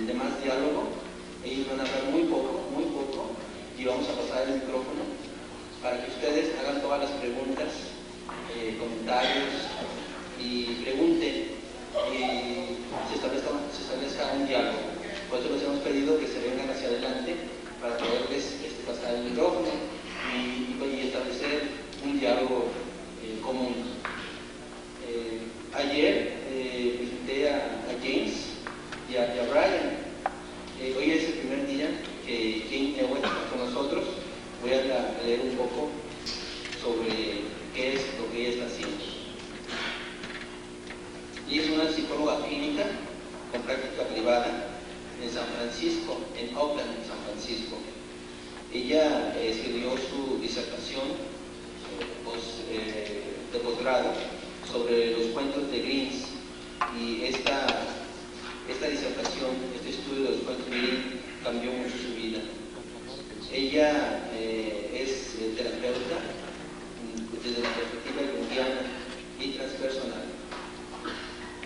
de más diálogo. Ellos van a hablar muy poco, y vamos a pasar el micrófono para que ustedes hagan todas las preguntas, comentarios y pregunten, y se establezca un diálogo. Por eso les hemos pedido que se vengan hacia adelante para poderles pasar el micrófono y establecer un diálogo común. Ayer presenté a James y a Brian. Hoy es el primer día que James está con nosotros. Voy a leer un poco sobre qué es lo que ella está haciendo. Ella es una psicóloga clínica con práctica privada en San Francisco, en Oakland, San Francisco. Ella escribió su disertación de posgrado sobre los cuentos de Grimm, y esta disertación, este estudio de los cuentos de Grimm cambió mucho su vida. Ella es terapeuta desde la perspectiva junguiana y transpersonal.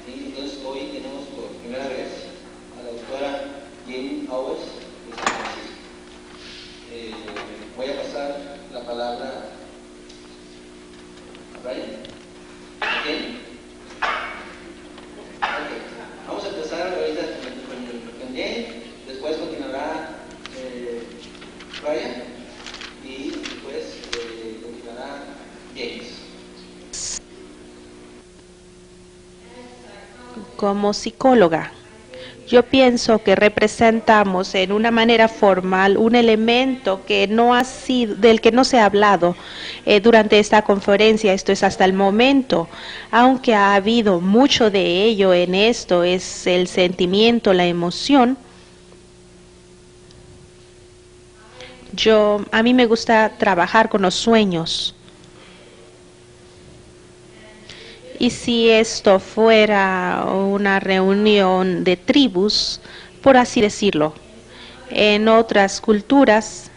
¿Sí? Entonces hoy tenemos por primera vez a la doctora Jane Owens de San Francisco. Voy a pasar la palabra a Brian. ¿Okay? Vamos a empezar ahorita con Jane, después continuará Brian y después continuará James. Como psicóloga, yo pienso que representamos en una manera formal un elemento que no ha sido, del que no se ha hablado durante esta conferencia. Esto es hasta el momento, aunque ha habido mucho de ello en esto, es el sentimiento, la emoción. A mí me gusta trabajar con los sueños. Y si esto fuera una reunión de tribus, por así decirlo, en otras culturas,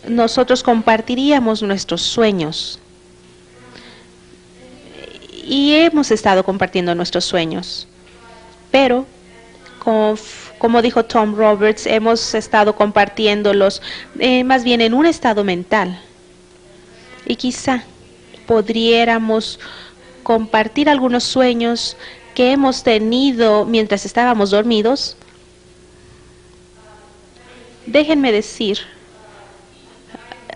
nosotros compartiríamos nuestros sueños. Y hemos estado compartiendo nuestros sueños. Pero, como dijo Tom Roberts, hemos estado compartiéndolos más bien en un estado mental. Y quizá podríamos compartir algunos sueños que hemos tenido mientras estábamos dormidos. Déjenme decir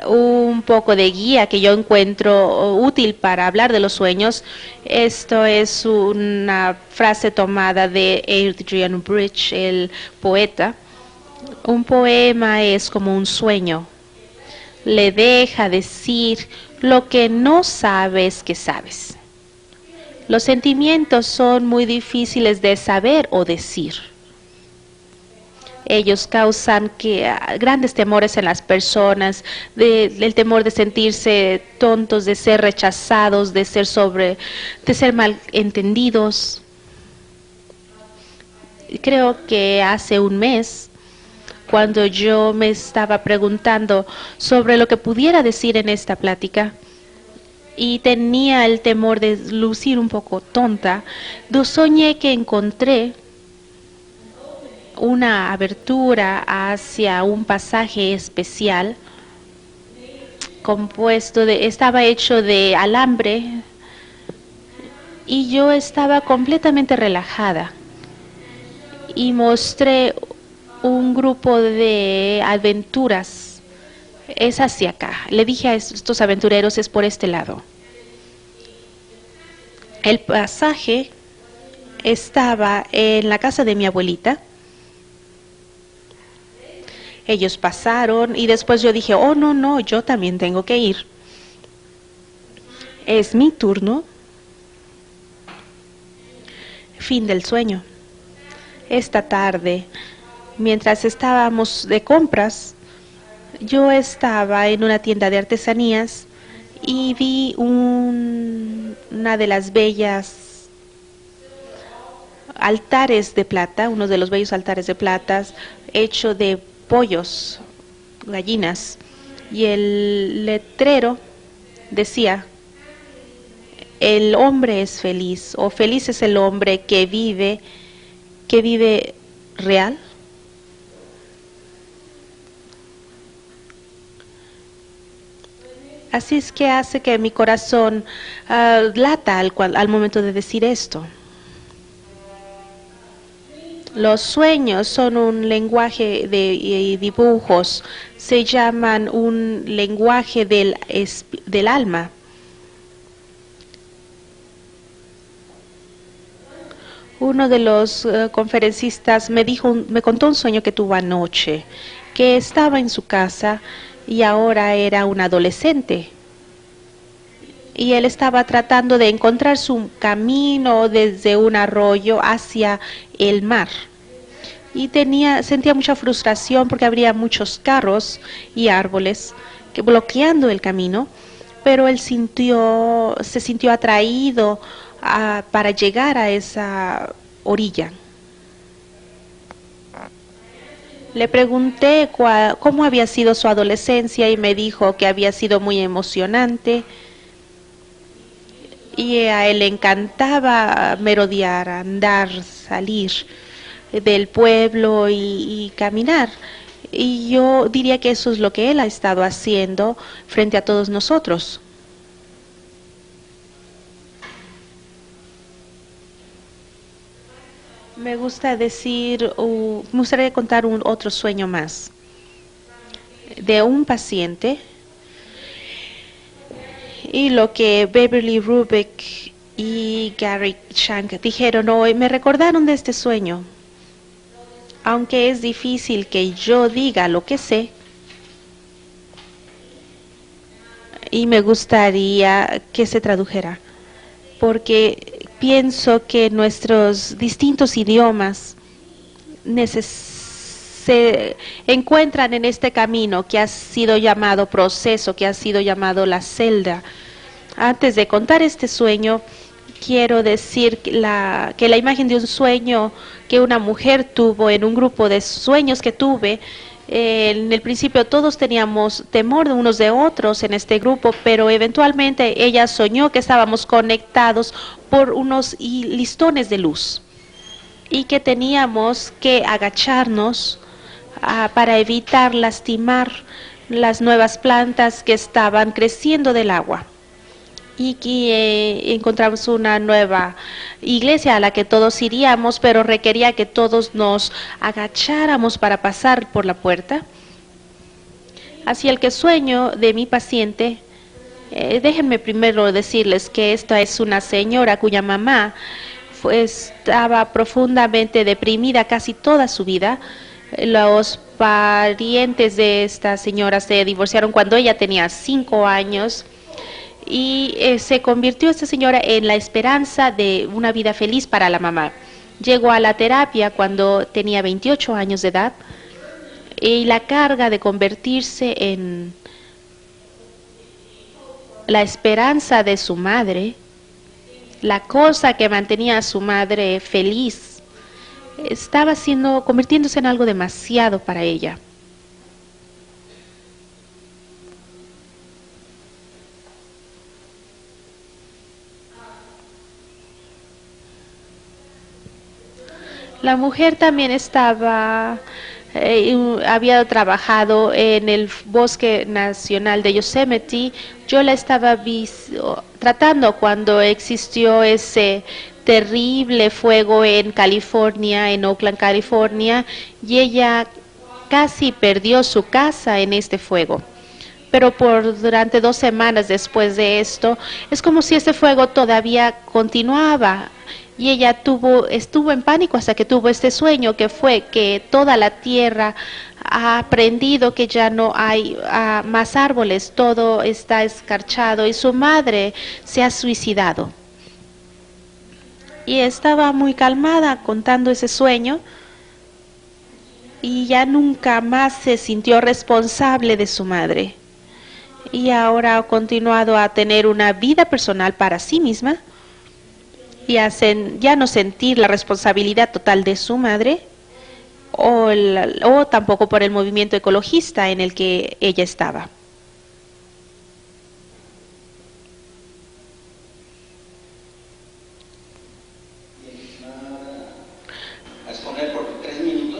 un poco de guía que yo encuentro útil para hablar de los sueños. Esto es una frase tomada de Adrian Bridge, el poeta. Un poema es como un sueño. Le deja decir lo que no sabes que sabes. Los sentimientos son muy difíciles de saber o decir. Ellos causan grandes temores en las personas, el temor de sentirse tontos, de ser rechazados, de ser malentendidos. Creo que hace un mes, cuando yo me estaba preguntando sobre lo que pudiera decir en esta plática, y tenía el temor de lucir un poco tonta, soñé que encontré una abertura hacia un pasaje especial estaba hecho de alambre, y yo estaba completamente relajada y mostré un grupo de aventuras. Es hacia acá. Le dije a estos aventureros, es por este lado. El pasaje estaba en la casa de mi abuelita. Ellos pasaron y después yo dije, oh no, yo también tengo que ir. Es mi turno. Fin del sueño. Esta tarde, mientras estábamos de compras, yo estaba en una tienda de artesanías y vi una de las bellas altares de plata, uno de los bellos altares de plata hecho de pollos, gallinas, y el letrero decía, el hombre es feliz, o feliz es el hombre que vive real. Así es que hace que mi corazón lata al momento de decir esto. Los sueños son un lenguaje de dibujos, se llaman un lenguaje del alma. Uno de los conferencistas me contó un sueño que tuvo anoche, que estaba en su casa y ahora era un adolescente. Y él estaba tratando de encontrar su camino desde un arroyo hacia el mar. Y sentía mucha frustración porque habría muchos carros y árboles bloqueando el camino, pero él se sintió atraído para llegar a esa orilla. Le pregunté cómo había sido su adolescencia y me dijo que había sido muy emocionante. Y a él le encantaba merodear, andar, salir del pueblo y caminar. Y yo diría que eso es lo que él ha estado haciendo frente a todos nosotros. Me gustaría contar otro sueño más de un paciente. Y lo que Beverly Rubik y Gary Shank dijeron hoy me recordaron de este sueño. Aunque es difícil que yo diga lo que sé, y me gustaría que se tradujera, porque pienso que nuestros distintos idiomas se encuentran en este camino que ha sido llamado proceso, que ha sido llamado la celda. Antes de contar este sueño, quiero decir que la imagen de un sueño que una mujer tuvo en un grupo de sueños que tuve, en el principio todos teníamos temor de unos de otros en este grupo, pero eventualmente ella soñó que estábamos conectados por unos listones de luz y que teníamos que agacharnos para evitar lastimar las nuevas plantas que estaban creciendo del agua. Y que encontramos una nueva iglesia a la que todos iríamos, pero requería que todos nos agacháramos para pasar por la puerta. Así el que sueño de mi paciente, déjenme primero decirles que esta es una señora cuya mamá estaba profundamente deprimida casi toda su vida. Los parientes de esta señora se divorciaron cuando ella tenía 5 años. Y se convirtió esta señora en la esperanza de una vida feliz para la mamá. Llegó a la terapia cuando tenía 28 años de edad y la carga de convertirse en la esperanza de su madre, la cosa que mantenía a su madre feliz, estaba convirtiéndose en algo demasiado para ella. La mujer también había trabajado en el Bosque Nacional de Yosemite. Yo la estaba tratando cuando existió ese terrible fuego en California, en Oakland, California, y ella casi perdió su casa en este fuego. Pero durante 2 semanas después de esto, es como si este fuego todavía continuaba. Y ella estuvo en pánico hasta que tuvo este sueño, que fue que toda la tierra ha aprendido que ya no hay más árboles, todo está escarchado y su madre se ha suicidado. Y estaba muy calmada contando ese sueño y ya nunca más se sintió responsable de su madre. Y ahora ha continuado a tener una vida personal para sí misma y ya no sentir la responsabilidad total de su madre o tampoco por el movimiento ecologista en el que ella estaba. A exponer por 3 minutitos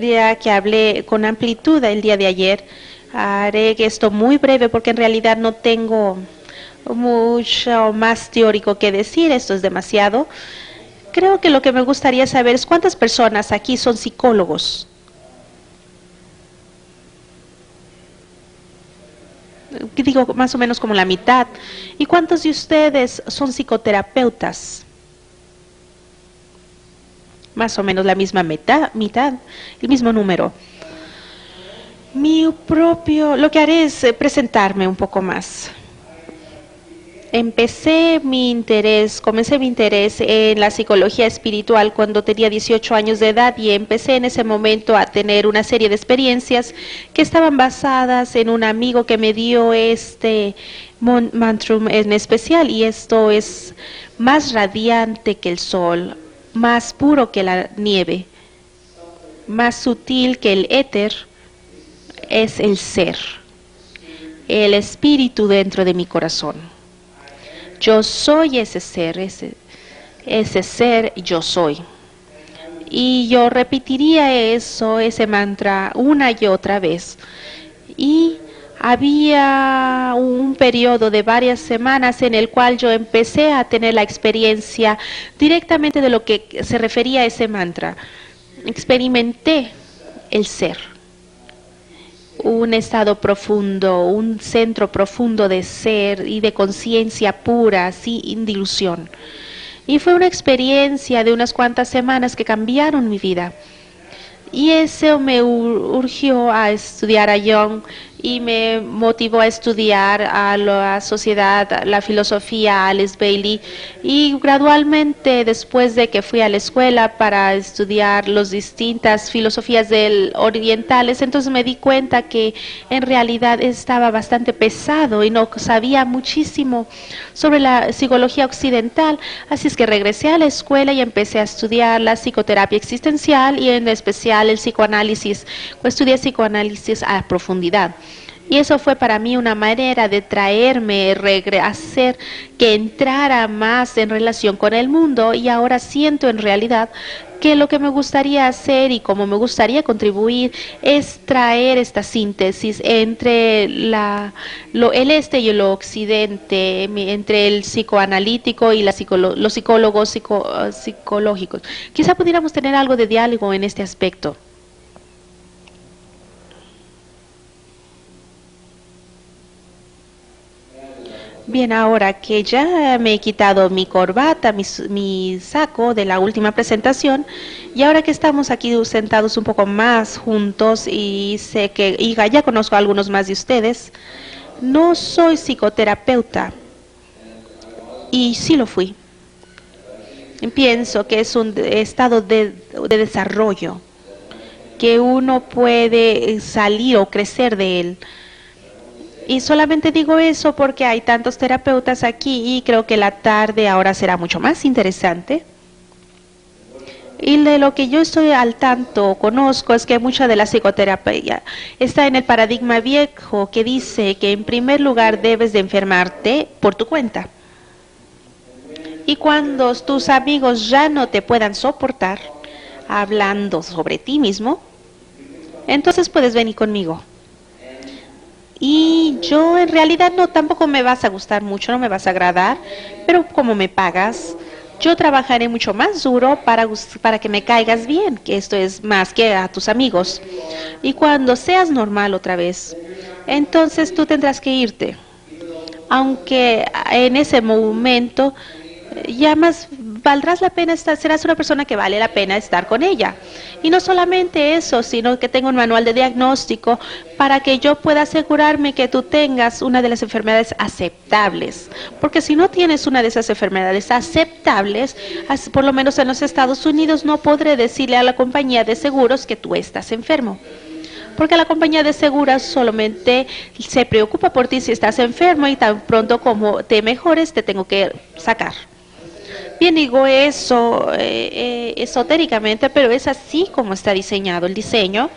ya que hablé con amplitud el día de ayer, haré esto muy breve porque en realidad no tengo mucho más teórico que decir. Esto es demasiado. Creo que lo que me gustaría saber es cuántas personas aquí son psicólogos. Digo, más o menos como la mitad. ¿Y cuántos de ustedes son psicoterapeutas? Más o menos la misma mitad, el mismo número. Lo que haré es presentarme un poco más. Comencé mi interés en la psicología espiritual cuando tenía 18 años de edad y empecé en ese momento a tener una serie de experiencias que estaban basadas en un amigo que me dio este mantrum en especial, y esto es más radiante que el sol, más puro que la nieve, más sutil que el éter, es el ser, el espíritu dentro de mi corazón. Yo soy ese ser, ese ser yo soy. Y yo repetiría ese mantra una y otra vez. Y había un periodo de varias semanas en el cual yo empecé a tener la experiencia directamente de lo que se refería a ese mantra. Experimenté el ser, un estado profundo, un centro profundo de ser y de conciencia pura, sin dilución. Y fue una experiencia de unas cuantas semanas que cambiaron mi vida. Y eso me urgió a estudiar a Jung y me motivó a estudiar a la sociedad, la filosofía, a Alice Bailey. Y gradualmente, después de que fui a la escuela para estudiar las distintas filosofías orientales, entonces me di cuenta que en realidad estaba bastante pesado y no sabía muchísimo sobre la psicología occidental. Así es que regresé a la escuela y empecé a estudiar la psicoterapia existencial y en especial el psicoanálisis. Estudié psicoanálisis a profundidad. Y eso fue para mí una manera de traerme, hacer que entrara más en relación con el mundo, y ahora siento en realidad que lo que me gustaría hacer y cómo me gustaría contribuir es traer esta síntesis entre el este y el occidente, entre el psicoanalítico y los psicólogos psicológicos. Quizá pudiéramos tener algo de diálogo en este aspecto. Bien, ahora que ya me he quitado mi corbata, mi saco de la última presentación, y ahora que estamos aquí sentados un poco más juntos y sé que ya conozco a algunos más de ustedes, no soy psicoterapeuta, y sí lo fui. Pienso que es un estado de desarrollo, que uno puede salir o crecer de él. Y solamente digo eso porque hay tantos terapeutas aquí y creo que la tarde ahora será mucho más interesante. Y de lo que yo estoy al tanto, conozco, es que mucha de la psicoterapia está en el paradigma viejo que dice que en primer lugar debes de enfermarte por tu cuenta. Y cuando tus amigos ya no te puedan soportar hablando sobre ti mismo, entonces puedes venir conmigo. Y yo en realidad tampoco me vas a gustar mucho, no me vas a agradar, pero como me pagas, yo trabajaré mucho más duro para que me caigas bien, que esto es más que a tus amigos. Y cuando seas normal otra vez, entonces tú tendrás que irte. Aunque en ese momento ya más valdrás la pena serás una persona que vale la pena estar con ella. Y no solamente eso, sino que tengo un manual de diagnóstico para que yo pueda asegurarme que tú tengas una de las enfermedades aceptables. Porque si no tienes una de esas enfermedades aceptables, por lo menos en los Estados Unidos, no podré decirle a la compañía de seguros que tú estás enfermo. Porque la compañía de seguros solamente se preocupa por ti si estás enfermo y tan pronto como te mejores te tengo que sacar. Bien, digo eso esotéricamente, pero es así como está diseñado el diseño.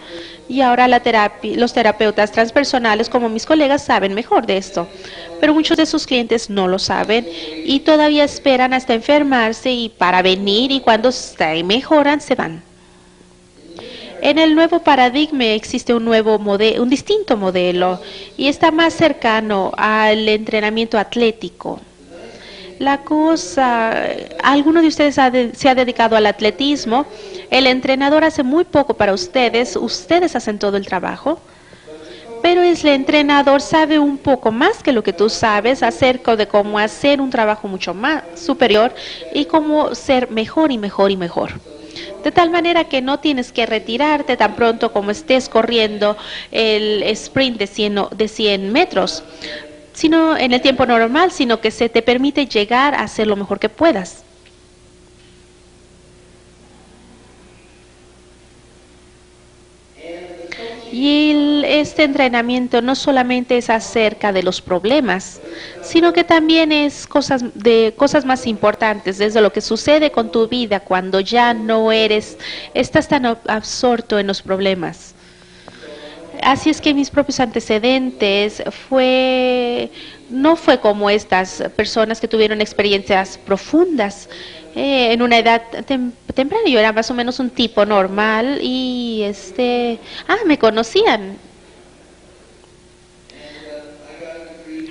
Y ahora los terapeutas transpersonales, como mis colegas, saben mejor de esto. Pero muchos de sus clientes no lo saben y todavía esperan hasta enfermarse y para venir, y cuando mejoran se van. En el nuevo paradigma existe un distinto modelo y está más cercano al entrenamiento atlético. La cosa, alguno de ustedes se ha dedicado al atletismo, el entrenador hace muy poco para ustedes hacen todo el trabajo, pero el entrenador sabe un poco más que lo que tú sabes acerca de cómo hacer un trabajo mucho más superior y cómo ser mejor y mejor y mejor. De tal manera que no tienes que retirarte tan pronto como estés corriendo el sprint de 100 metros, sino en el tiempo normal, sino que se te permite llegar a hacer lo mejor que puedas. Y este entrenamiento no solamente es acerca de los problemas, sino que también es cosas más importantes, desde lo que sucede con tu vida cuando ya no estás tan absorto en los problemas. Así es que mis propios antecedentes no fue como estas personas que tuvieron experiencias profundas. En una edad temprana yo era más o menos un tipo normal y me conocían.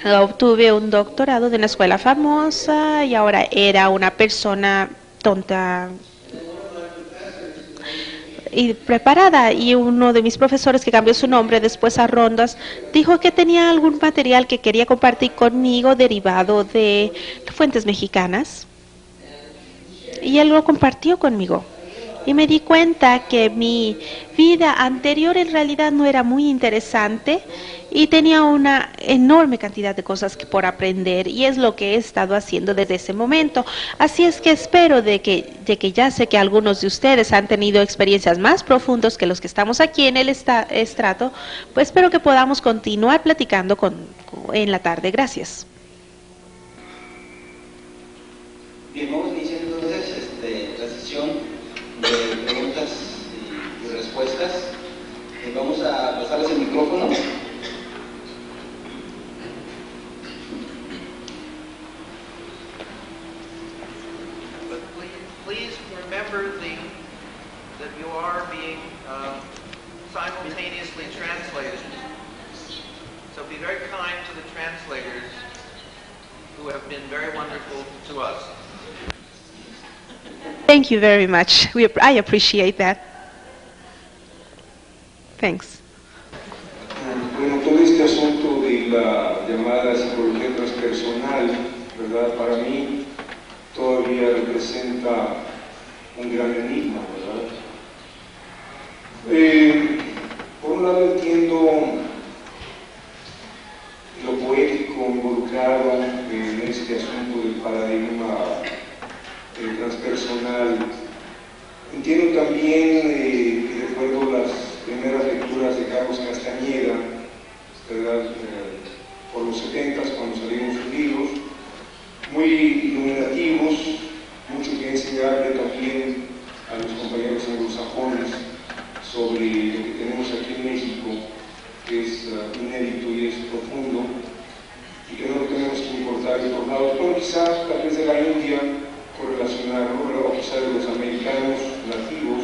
Obtuve un doctorado de una escuela famosa y ahora era una persona tonta y preparada, y uno de mis profesores, que cambió su nombre después a Rondas, dijo que tenía algún material que quería compartir conmigo derivado de fuentes mexicanas, y él lo compartió conmigo. Y me di cuenta que mi vida anterior en realidad no era muy interesante y tenía una enorme cantidad de cosas por aprender, y es lo que he estado haciendo desde ese momento. Así es que espero de que ya sé que algunos de ustedes han tenido experiencias más profundas que los que estamos aquí en el estrato, pues espero que podamos continuar platicando en la tarde. Gracias. Bien, vamos iniciando entonces la sesión de preguntas y respuestas. Vamos a pasarles el micrófono. Please remember that you are being simultaneously translated. So be very kind to the translators who have been very wonderful to us. Thank you very much. I appreciate that. Thanks. Bueno, todo este asunto de la llamada psicología transpersonal, ¿verdad? Para mí todavía representa un gran enigma, ¿verdad? Por un lado entiendo lo poético involucrado en este asunto del paradigma transpersonal. Entiendo también, y recuerdo las primeras lecturas de Carlos Castañeda, ¿verdad? Por los 70s, cuando salieron sus libros, muy iluminativos, mucho que enseñarle también a los compañeros anglosajones sobre lo que tenemos aquí en México, que es inédito y es profundo, y que no lo tenemos que importar de otros lados. Bueno, quizás tal vez de la India, correlacionarlo, o quizás de los americanos nativos.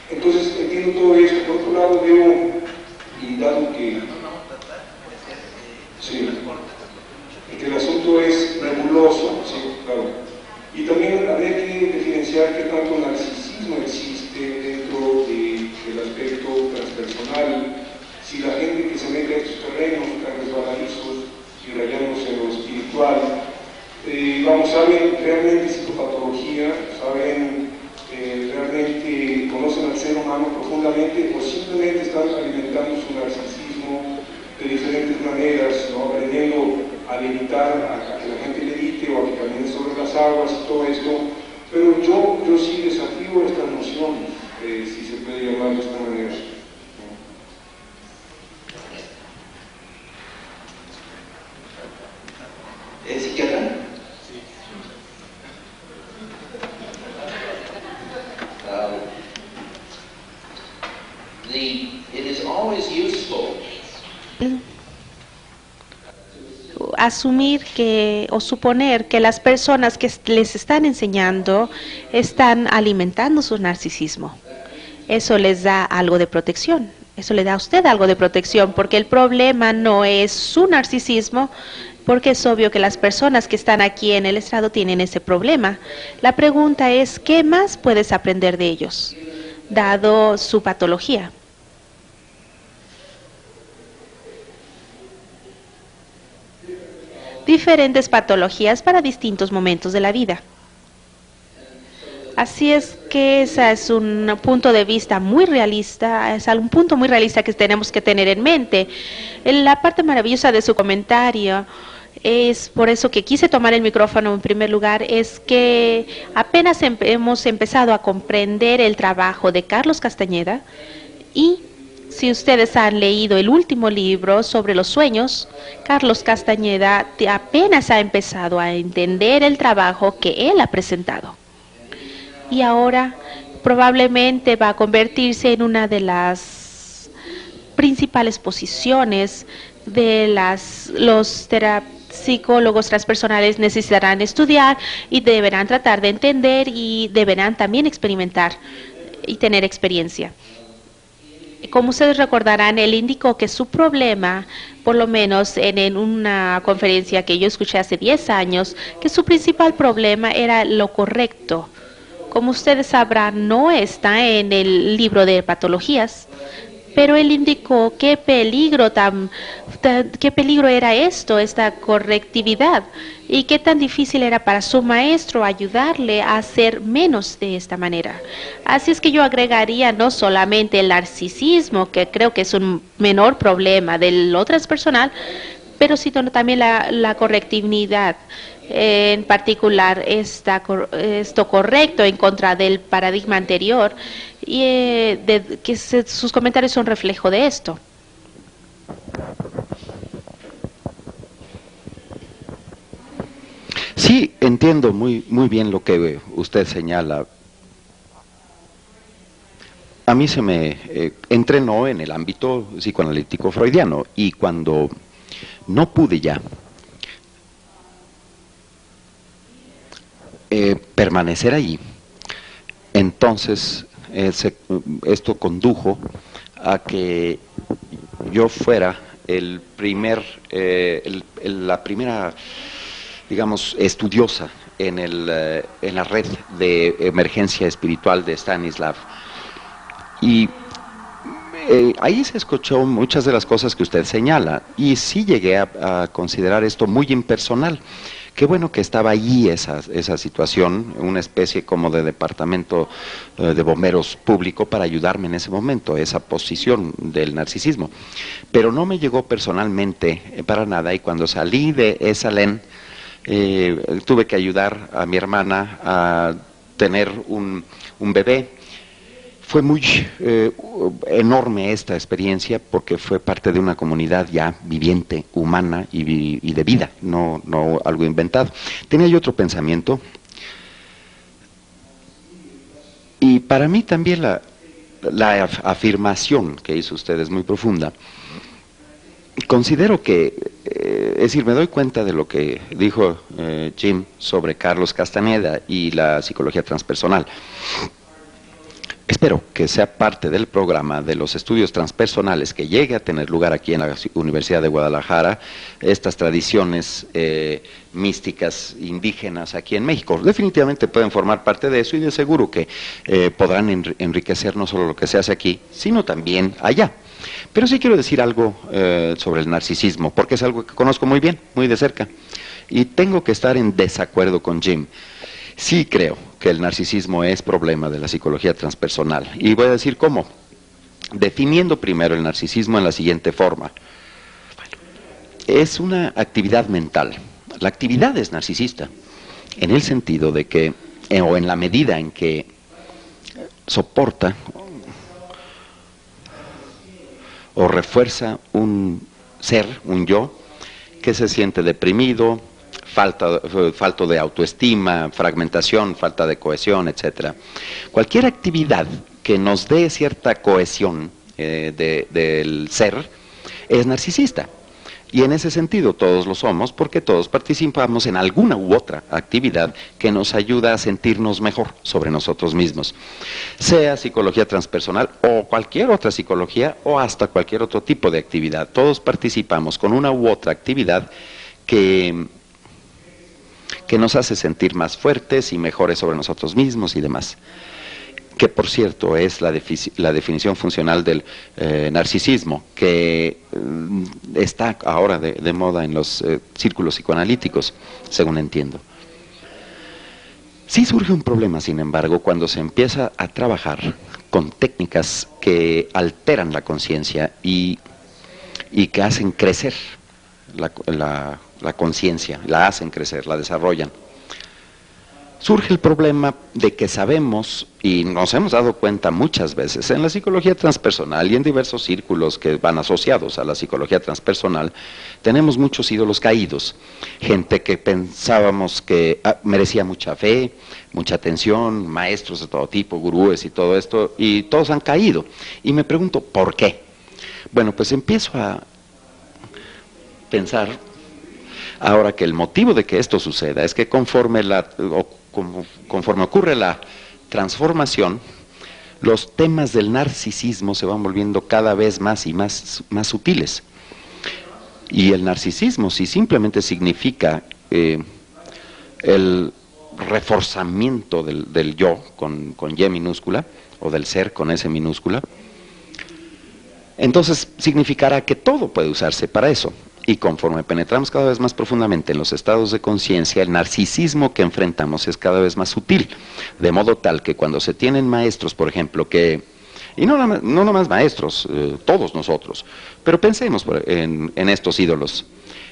Entonces entiendo todo esto. Por otro lado veo, y dado que sí, y que el asunto es nebuloso, sí, claro, y también habría que diferenciar qué tanto narcisismo existe dentro del aspecto transpersonal, si la gente que se mete a estos terrenos tan resbaladizos y rayándose en lo espiritual, saben realmente psicopatología, saben realmente conocen al ser humano profundamente, o simplemente están alimentando su narcisismo de diferentes maneras, ¿no? Aprendiendo a levitar, a que la gente levite o a que camine sobre las aguas y todo esto. Pero yo sí desafío estas nociones, si se puede llamar de esta manera. ¿Psiquiatra? asumir o suponer que las personas que les están enseñando están alimentando su narcisismo. Eso les da algo de protección. Eso le da a usted algo de protección, porque el problema no es su narcisismo, porque es obvio que las personas que están aquí en el estrado tienen ese problema. La pregunta es, ¿qué más puedes aprender de ellos, dado su patología? Diferentes patologías para distintos momentos de la vida. Así es que ese es un punto de vista muy realista, es un punto muy realista que tenemos que tener en mente. La parte maravillosa de su comentario, es por eso que quise tomar el micrófono en primer lugar, es que apenas hemos empezado a comprender el trabajo de Carlos Castañeda, y si ustedes han leído el último libro sobre los sueños, Carlos Castañeda apenas ha empezado a entender el trabajo que él ha presentado. Y ahora probablemente va a convertirse en una de las principales posiciones de los psicólogos transpersonales necesitarán estudiar y deberán tratar de entender y deberán también experimentar y tener experiencia. Como ustedes recordarán, él indicó que su problema, por lo menos en una conferencia que yo escuché hace 10 años, que su principal problema era lo correcto. Como ustedes sabrán, no está en el libro de patologías, pero él indicó qué peligro era esta correctividad, y qué tan difícil era para su maestro ayudarle a hacer menos de esta manera. Así es que yo agregaría no solamente el narcisismo, que creo que es un menor problema de lo transpersonal, pero sino también la correctividad. En particular, esto correcto en contra del paradigma anterior, y sus comentarios son reflejo de esto. Sí, entiendo muy bien lo que usted señala. A mí se me entrenó en el ámbito psicoanalítico freudiano, y cuando no pude ya permanecer allí, entonces esto condujo a que yo fuera la primera, digamos, estudiosa en la red de emergencia espiritual de Stanislav. Y ahí se escuchó muchas de las cosas que usted señala, y sí llegué a considerar esto muy impersonal. Qué bueno que estaba allí esa situación, una especie como de departamento de bomberos público para ayudarme en ese momento, esa posición del narcisismo. Pero no me llegó personalmente para nada, y cuando salí de esa LEN, tuve que ayudar a mi hermana a tener un bebé. Fue muy enorme esta experiencia, porque fue parte de una comunidad ya viviente, humana y de vida, no algo inventado. Tenía yo otro pensamiento, y para mí también la afirmación que hizo usted es muy profunda. Considero que, es decir, me doy cuenta de lo que dijo Jim sobre Carlos Castañeda y la psicología transpersonal. Espero que sea parte del programa de los estudios transpersonales que llegue a tener lugar aquí en la Universidad de Guadalajara, estas tradiciones místicas indígenas aquí en México. Definitivamente pueden formar parte de eso, y de seguro que podrán enriquecer no solo lo que se hace aquí, sino también allá. Pero sí quiero decir algo sobre el narcisismo, porque es algo que conozco muy bien, muy de cerca, y tengo que estar en desacuerdo con Jim. Sí creo que el narcisismo es problema de la psicología transpersonal, y voy a decir cómo. Definiendo primero el narcisismo en la siguiente forma. Es una actividad mental. La actividad es narcisista, en el sentido de que, o en la medida en que soporta o refuerza un ser, un yo, que se siente deprimido, falto de autoestima, fragmentación, falta de cohesión, etc. Cualquier actividad que nos dé cierta cohesión del ser es narcisista. Y en ese sentido todos lo somos porque todos participamos en alguna u otra actividad que nos ayuda a sentirnos mejor sobre nosotros mismos. Sea psicología transpersonal o cualquier otra psicología o hasta cualquier otro tipo de actividad. Todos participamos con una u otra actividad que nos hace sentir más fuertes y mejores sobre nosotros mismos y demás. Que por cierto es la definición funcional del narcisismo, que está ahora de moda en los círculos psicoanalíticos, según entiendo. Sí surge un problema, sin embargo, cuando se empieza a trabajar con técnicas que alteran la conciencia y que hacen crecer la conciencia, la hacen crecer, la desarrollan. Surge el problema de que sabemos, y nos hemos dado cuenta muchas veces, en la psicología transpersonal y en diversos círculos que van asociados a la psicología transpersonal, tenemos muchos ídolos caídos, gente que pensábamos que merecía mucha fe, mucha atención, maestros de todo tipo, gurúes y todo esto, y todos han caído. Y me pregunto, ¿por qué? Bueno, pues empiezo a pensar ahora que el motivo de que esto suceda es que conforme ocurre la transformación, los temas del narcisismo se van volviendo cada vez más y más sutiles. Y el narcisismo, si simplemente significa el reforzamiento del yo con Y minúscula, o del ser con S minúscula, entonces significará que todo puede usarse para eso. Y conforme penetramos cada vez más profundamente en los estados de conciencia, el narcisismo que enfrentamos es cada vez más sutil, de modo tal que cuando se tienen maestros, por ejemplo, y no nomás maestros, todos nosotros, pero pensemos en estos ídolos,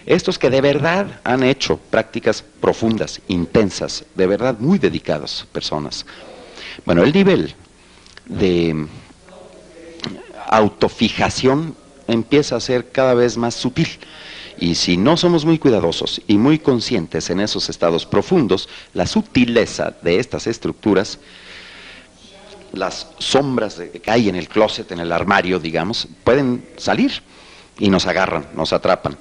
estos que de verdad han hecho prácticas profundas, intensas, de verdad muy dedicadas personas. Bueno, el nivel de autofijación empieza a ser cada vez más sutil. Y si no somos muy cuidadosos y muy conscientes en esos estados profundos, la sutileza de estas estructuras, las sombras que hay en el closet, en el armario, digamos, pueden salir y nos agarran, nos atrapan.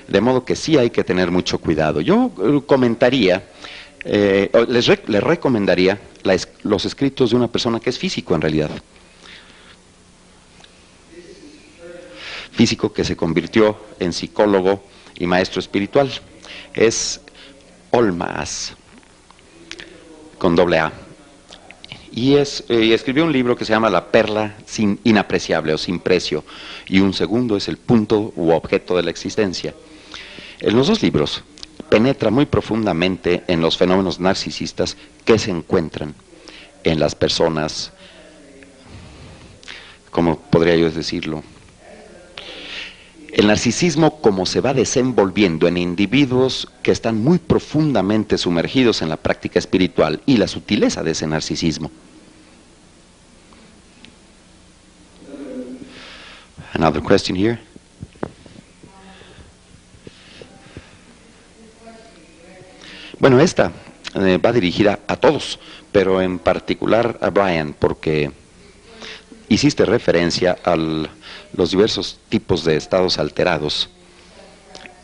De modo que sí hay que tener mucho cuidado. Yo comentaría, les recomendaría los escritos de una persona que es físico en realidad. Físico que se convirtió en psicólogo y maestro espiritual. Es Olmaas, con doble A. Y escribió un libro que se llama La perla inapreciable o sin precio. Y un segundo es El punto u objeto de la existencia. En los dos libros penetra muy profundamente en los fenómenos narcisistas que se encuentran en las personas, ¿cómo podría yo decirlo? El narcisismo como se va desenvolviendo en individuos que están muy profundamente sumergidos en la práctica espiritual y la sutileza de ese narcisismo. Another question here. Bueno, esta va dirigida a todos, pero en particular a Brian, porque hiciste referencia a los diversos tipos de estados alterados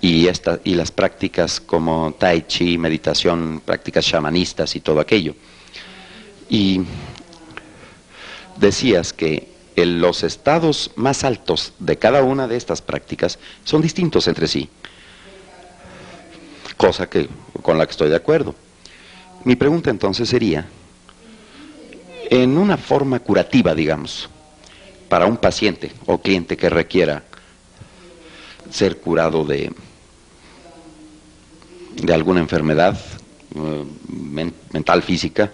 y las prácticas como tai chi, meditación, prácticas shamanistas y todo aquello. Y decías que los estados más altos de cada una de estas prácticas son distintos entre sí, cosa con la que estoy de acuerdo. Mi pregunta entonces sería, en una forma curativa, digamos, para un paciente o cliente que requiera ser curado de alguna enfermedad mental, física,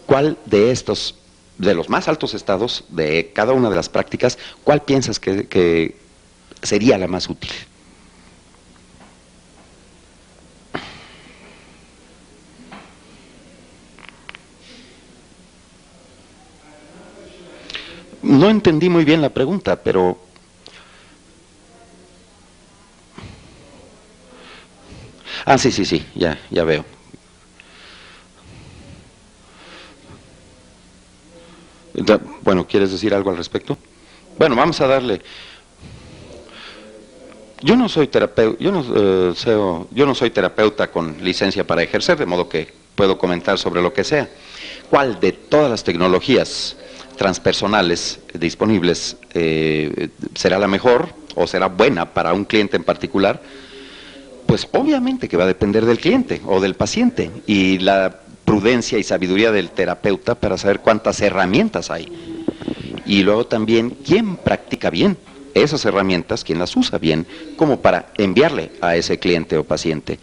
¿cuál de estos, de los más altos estados de cada una de las prácticas, cuál piensas que sería la más útil? No entendí muy bien la pregunta, pero sí, ya veo. Bueno, ¿quieres decir algo al respecto? Bueno, vamos a darle. Yo no soy terapeuta, yo no soy terapeuta con licencia para ejercer, de modo que puedo comentar sobre lo que sea. ¿Cuál de todas las tecnologías transpersonales disponibles será la mejor o será buena para un cliente en particular? Pues obviamente que va a depender del cliente o del paciente y la prudencia y sabiduría del terapeuta para saber cuántas herramientas hay. Y luego también quién practica bien esas herramientas, quién las usa bien, como para enviarle a ese cliente o paciente.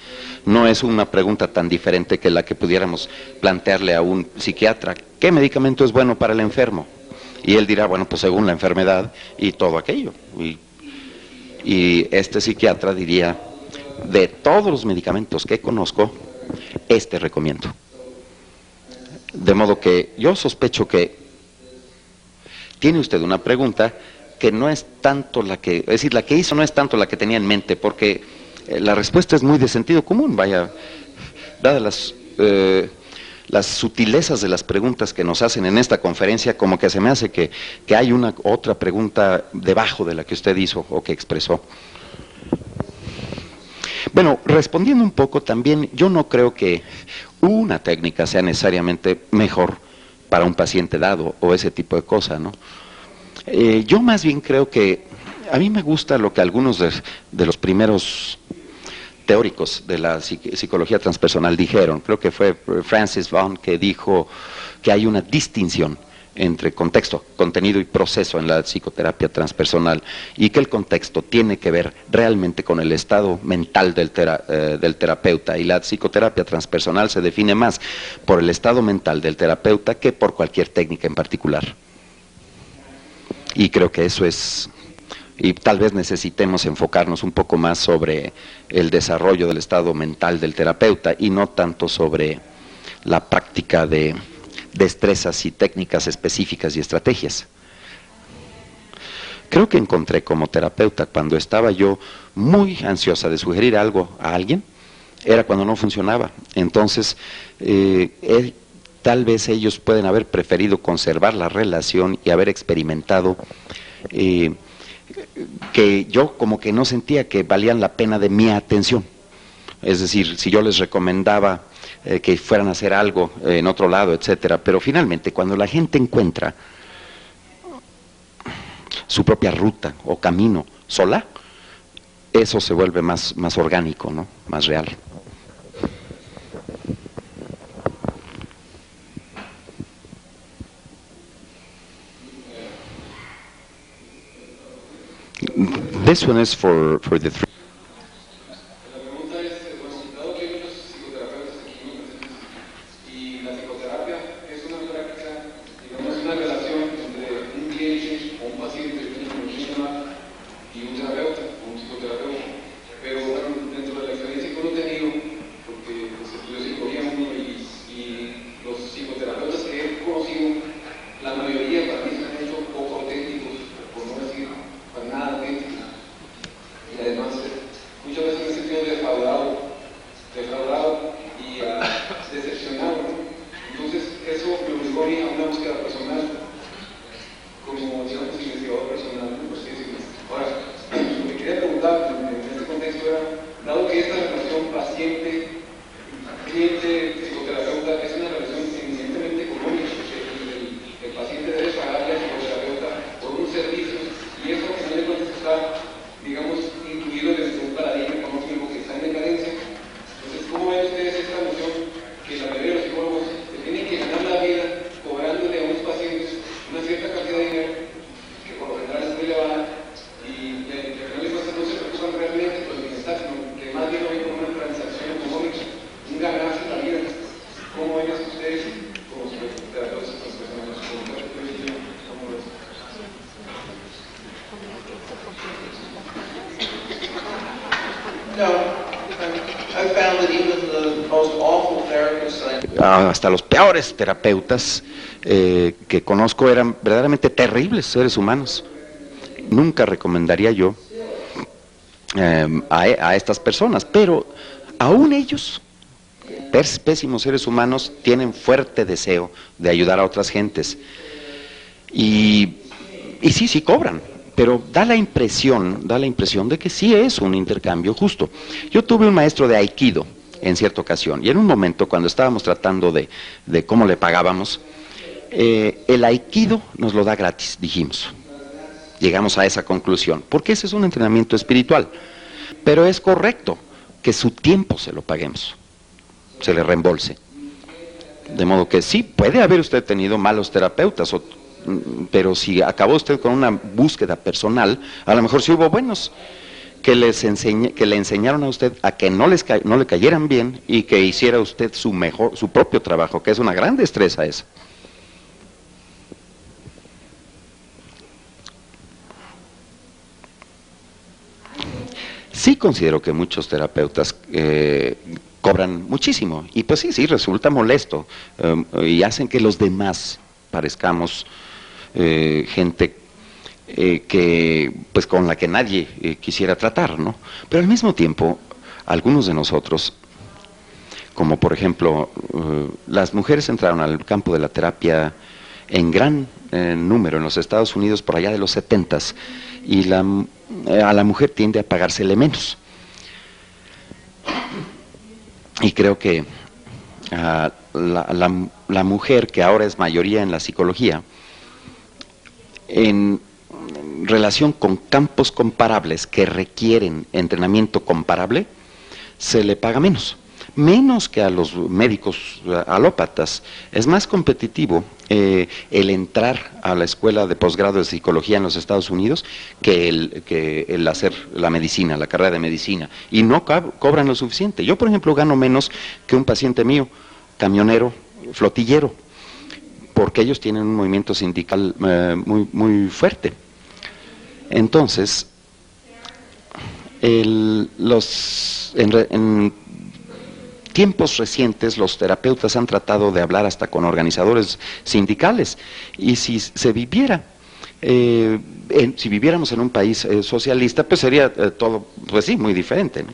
No es una pregunta tan diferente que la que pudiéramos plantearle a un psiquiatra: ¿qué medicamento es bueno para el enfermo? Y él dirá, bueno, pues según la enfermedad y todo aquello. Y este psiquiatra diría, de todos los medicamentos que conozco, este recomiendo. De modo que yo sospecho que tiene usted una pregunta que no es tanto la que, es decir, la que hizo no es tanto la que tenía en mente, porque la respuesta es muy de sentido común, vaya, dadas las sutilezas de las preguntas que nos hacen en esta conferencia, como que se me hace que hay una otra pregunta debajo de la que usted hizo o que expresó. Bueno, respondiendo un poco también, yo no creo que una técnica sea necesariamente mejor para un paciente dado o ese tipo de cosa, ¿no? Yo más bien creo que a mí me gusta lo que algunos de los primeros teóricos de la psicología transpersonal dijeron. Creo que fue Francis Vaughan que dijo que hay una distinción entre contexto, contenido y proceso en la psicoterapia transpersonal, y que el contexto tiene que ver realmente con el estado mental del terapeuta, y la psicoterapia transpersonal se define más por el estado mental del terapeuta que por cualquier técnica en particular. Y creo que eso es, y tal vez necesitemos enfocarnos un poco más sobre el desarrollo del estado mental del terapeuta y no tanto sobre la práctica de destrezas y técnicas específicas y estrategias. Creo que encontré como terapeuta, cuando estaba yo muy ansiosa de sugerir algo a alguien, era cuando no funcionaba. Entonces, tal vez ellos pueden haber preferido conservar la relación y haber experimentado que yo como que no sentía que valían la pena de mi atención. Es decir, si yo les recomendaba que fueran a hacer algo en otro lado, etcétera, pero finalmente cuando la gente encuentra su propia ruta o camino sola, eso se vuelve más orgánico, ¿no? Más real. This one is for the three. La pregunta es, dado que hay muchos psicoterapeutas aquí y la psicoterapia es una práctica, digamos, una relación entre un cliente o un paciente profesional y un terapeuta o un psicoterapeuta, pero bueno, dentro de la experiencia que uno ha tenido, porque se estudió psicología y los psicoterapeutas que he conocido, la mayoría para mí se han hecho poco auténticos, por no decir para nada auténticos. Y además, muchas veces me he sentido defraudado y decepcionado, ¿no? Entonces, eso me obligó a mí a una búsqueda personal, como, digamos, investigador personal, ¿no? Por así decirlo. Ahora, lo que quería preguntar en este contexto era, dado que esta relación paciente-cliente-psicoterapeuta es una relación eminentemente económica, el paciente debe pagarle al psicoterapeuta por un servicio, y eso al final de cuentas está, digamos, incluido desde un paradigma económico que está en decadencia. Entonces, ¿cómo ven ustedes esta noción que la mayoría de los psicólogos se tienen que ganar la vida cobrándole a unos pacientes una cierta cantidad de dinero, que por lo general es muy elevada, y que al final de cuentas no se preocupan realmente por el bienestar, sino que más bien lo ven como una transacción económica, un ganarse la vida? ¿Cómo ven eso ustedes como psicoterapeutas transpersonales? Hasta los peores terapeutas que conozco eran verdaderamente terribles seres humanos. Nunca recomendaría yo a estas personas, pero aún ellos, pésimos seres humanos, tienen fuerte deseo de ayudar a otras gentes. Y sí cobran pero da la impresión de que sí es un intercambio justo. Yo tuve un maestro de Aikido en cierta ocasión, y en un momento cuando estábamos tratando de cómo le pagábamos, el Aikido nos lo da gratis, dijimos. Llegamos a esa conclusión, porque ese es un entrenamiento espiritual, pero es correcto que su tiempo se lo paguemos, se le reembolse. De modo que sí, puede haber usted tenido malos terapeutas, pero si acabó usted con una búsqueda personal, a lo mejor sí hubo buenos que le enseñaron a usted a que no le cayeran bien y que hiciera usted su propio trabajo, que es una gran destreza esa. Sí considero que muchos terapeutas cobran muchísimo, y pues sí, resulta molesto, y hacen que los demás parezcamos gente que pues con la que nadie quisiera tratar, ¿no? Pero al mismo tiempo, algunos de nosotros, como por ejemplo, las mujeres entraron al campo de la terapia en gran número en los Estados Unidos por allá de los 70s, y a la mujer tiende a pagársele menos. Y creo que la mujer, que ahora es mayoría en la psicología, en relación con campos comparables que requieren entrenamiento comparable, se le paga menos que a los médicos alópatas. Es más competitivo el entrar a la escuela de posgrado de psicología en los Estados Unidos que el hacer la medicina, la carrera de medicina, y no cobran lo suficiente. Yo, por ejemplo, gano menos que un paciente mío, camionero, flotillero, porque ellos tienen un movimiento sindical muy fuerte. Entonces, en tiempos recientes los terapeutas han tratado de hablar hasta con organizadores sindicales, y si se viviera, si viviéramos en un país socialista, pues sería todo, pues sí, muy diferente, ¿no?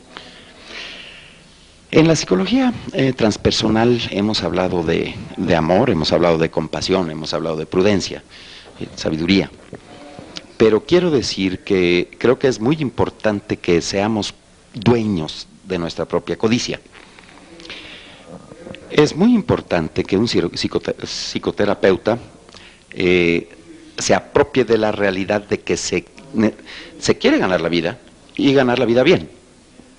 En la psicología transpersonal hemos hablado de amor, hemos hablado de compasión, hemos hablado de prudencia, sabiduría. Pero quiero decir que creo que es muy importante que seamos dueños de nuestra propia codicia. Es muy importante que un psicoterapeuta se apropie de la realidad de que se quiere ganar la vida, y ganar la vida bien,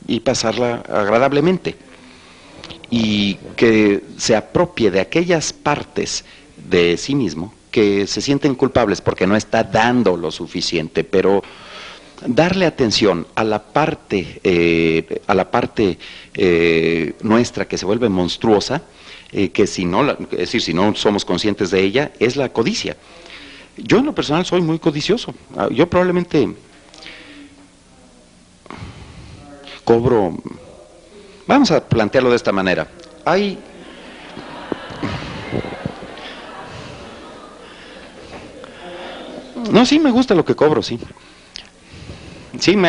y pasarla agradablemente, y que se apropie de aquellas partes de sí mismo que se sienten culpables porque no está dando lo suficiente, pero darle atención a la parte nuestra que se vuelve monstruosa, que si no somos conscientes de ella, es la codicia. Yo en lo personal soy muy codicioso. Yo probablemente cobro, vamos a plantearlo de esta manera, sí me gusta lo que cobro, sí. Sí me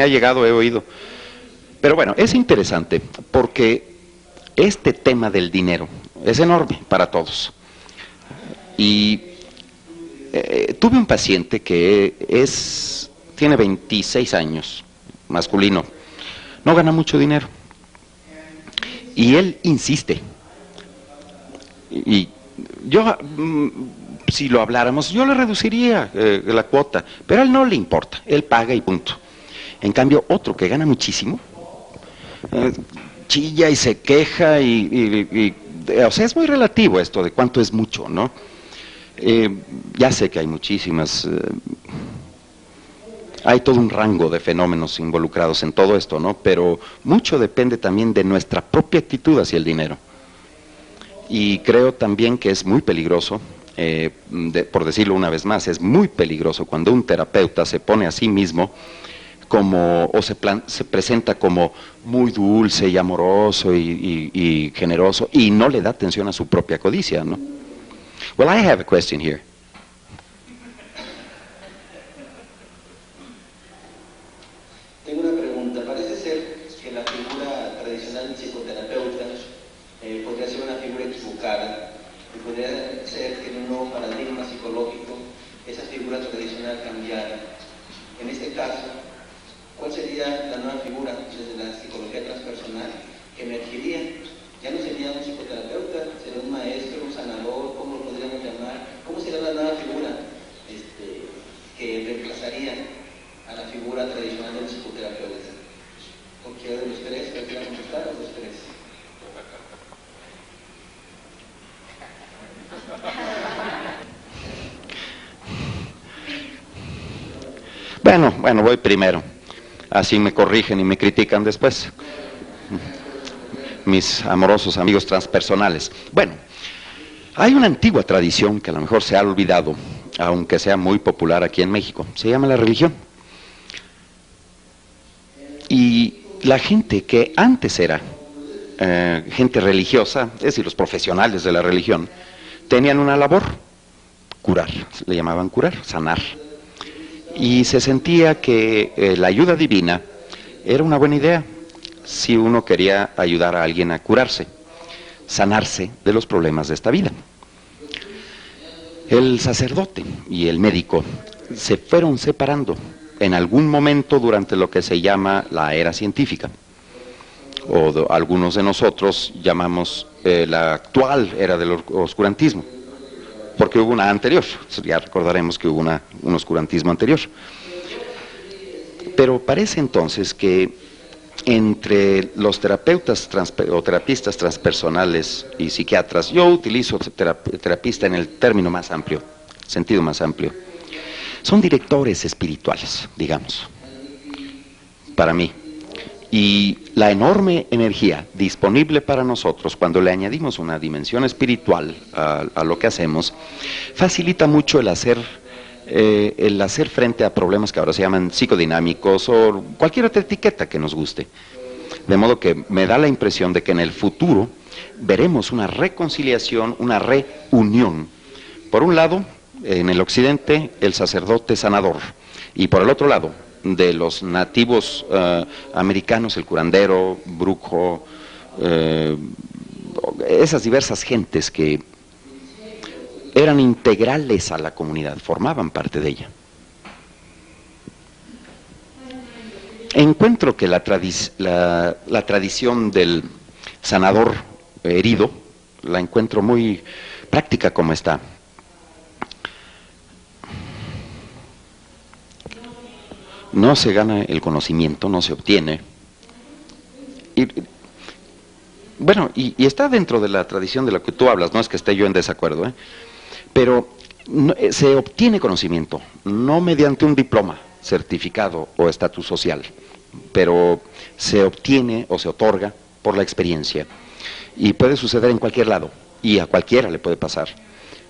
ha llegado, he oído. Pero bueno, es interesante porque este tema del dinero es enorme para todos. Y tuve un paciente que tiene 26 años, masculino, no gana mucho dinero. Y él insiste. Y yo, si lo habláramos, yo le reduciría la cuota, pero a él no le importa, él paga y punto. En cambio, otro que gana muchísimo, chilla y se queja o sea, es muy relativo esto de cuánto es mucho, ¿no? Ya sé que hay muchísimas, hay todo un rango de fenómenos involucrados en todo esto, ¿no? Pero mucho depende también de nuestra propia actitud hacia el dinero. Y creo también que es muy peligroso, por decirlo una vez más, es muy peligroso cuando un terapeuta se pone a sí mismo se presenta como muy dulce y amoroso y generoso, y no le da atención a su propia codicia, ¿no? Well, I have a question here. Tengo una pregunta. Parece ser que la figura tradicional del psicoterapeuta podría ser una figura equivocada, y podría ser que en un nuevo paradigma psicológico esa figura tradicional cambiara. En este caso, ¿cuál sería la nueva figura desde la psicología transpersonal que emergiría? Ya no sería un psicoterapeuta, sería un maestro, un sanador, ¿cómo lo podríamos llamar? ¿Cómo sería la nueva figura que reemplazaría a la figura tradicional del psicoterapeuta? ¿Cualquiera de los tres que quiera contestar o los tres? Bueno, voy primero. Así me corrigen y me critican después. Mis amorosos amigos transpersonales. Bueno, hay una antigua tradición que a lo mejor se ha olvidado, aunque sea muy popular aquí en México. Se llama la religión. Y la gente que antes era gente religiosa, es decir, los profesionales de la religión, tenían una labor: curar. Le llamaban curar, sanar. Y se sentía que la ayuda divina era una buena idea si uno quería ayudar a alguien a curarse, sanarse de los problemas de esta vida. El sacerdote y el médico se fueron separando en algún momento durante lo que se llama la era científica, o algunos de nosotros llamamos la actual era del oscurantismo, porque hubo una anterior. Ya recordaremos que hubo un oscurantismo anterior. Pero parece entonces que entre los terapeutas o terapistas transpersonales y psiquiatras, yo utilizo terapista en el término más amplio, sentido más amplio, son directores espirituales, digamos, para mí. Y la enorme energía disponible para nosotros cuando le añadimos una dimensión espiritual a lo que hacemos, facilita mucho el hacer frente a problemas que ahora se llaman psicodinámicos o cualquier otra etiqueta que nos guste. De modo que me da la impresión de que en el futuro veremos una reconciliación, una reunión. Por un lado, en el occidente, el sacerdote sanador, y por el otro lado, de los nativos americanos, el curandero, brujo, esas diversas gentes que eran integrales a la comunidad, formaban parte de ella. Encuentro que la tradición del sanador herido, la encuentro muy práctica como está. No se gana el conocimiento, no se obtiene. Y está dentro de la tradición de la que tú hablas, no es que esté yo en desacuerdo, pero se obtiene conocimiento, no mediante un diploma, certificado o estatus social, pero se obtiene o se otorga por la experiencia. Y puede suceder en cualquier lado, y a cualquiera le puede pasar.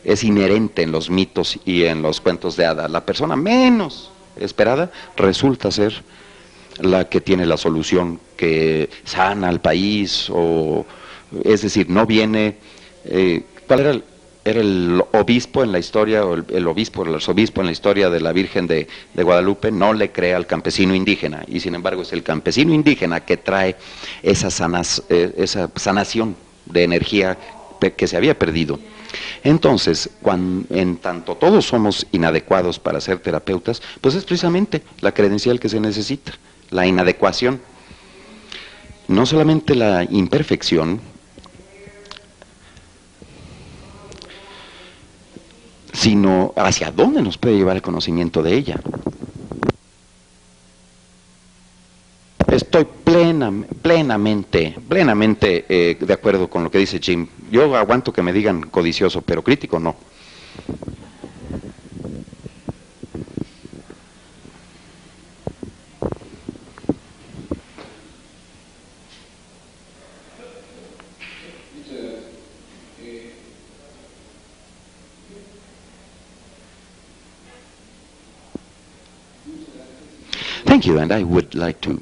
Es inherente en los mitos y en los cuentos de hadas. La persona menos esperada resulta ser la que tiene la solución que sana al país, es decir, no viene. ¿Cuál era el obispo en la historia, o el arzobispo en la historia de la Virgen de Guadalupe? No le cree al campesino indígena, y sin embargo es el campesino indígena que trae esa sanación de energía que se había perdido. Entonces, en tanto todos somos inadecuados para ser terapeutas, pues es precisamente la credencial que se necesita, la inadecuación. No solamente la imperfección, sino hacia dónde nos puede llevar el conocimiento de ella. Estoy plenamente de acuerdo con lo que dice Jim. Yo aguanto que me digan codicioso, pero crítico no. Thank you, and I would like to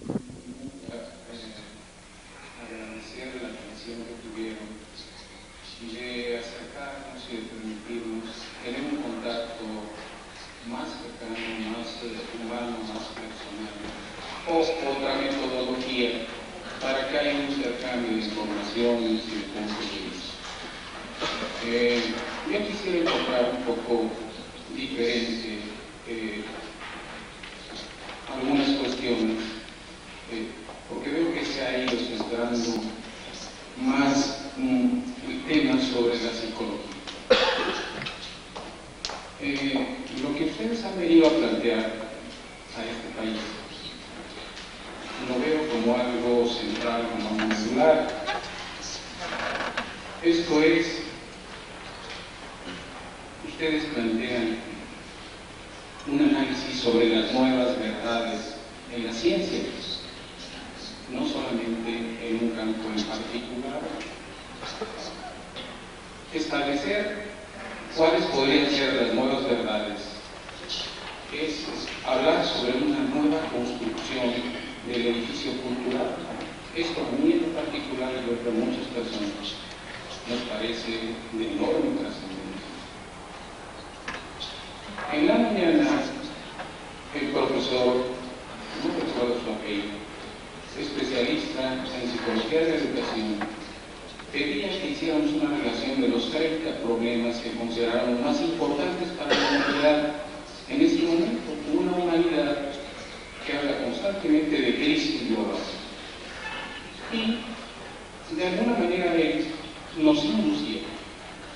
otra metodología para que haya un intercambio de información y de puntos de vista. Yo quisiera encontrar un poco diferente Lo que ustedes han venido a plantear a este país lo veo como algo central, como medular. Esto es, ustedes plantean un análisis sobre las nuevas verdades en la ciencia, no solamente en un campo en particular. Establecer cuáles podrían ser las nuevas verdades es hablar sobre una nueva construcción del edificio cultural. Esto a mí en particular y a muchas personas nos parece de enorme trascendencia. En la mañana el profesor, no recuerdo su apellido, especialista en psicología de la educación, pedía que hiciéramos una relación de los 30 problemas que consideraron más importantes para la humanidad en este momento, una humanidad que habla constantemente de crisis global. Y de alguna manera él nos inducía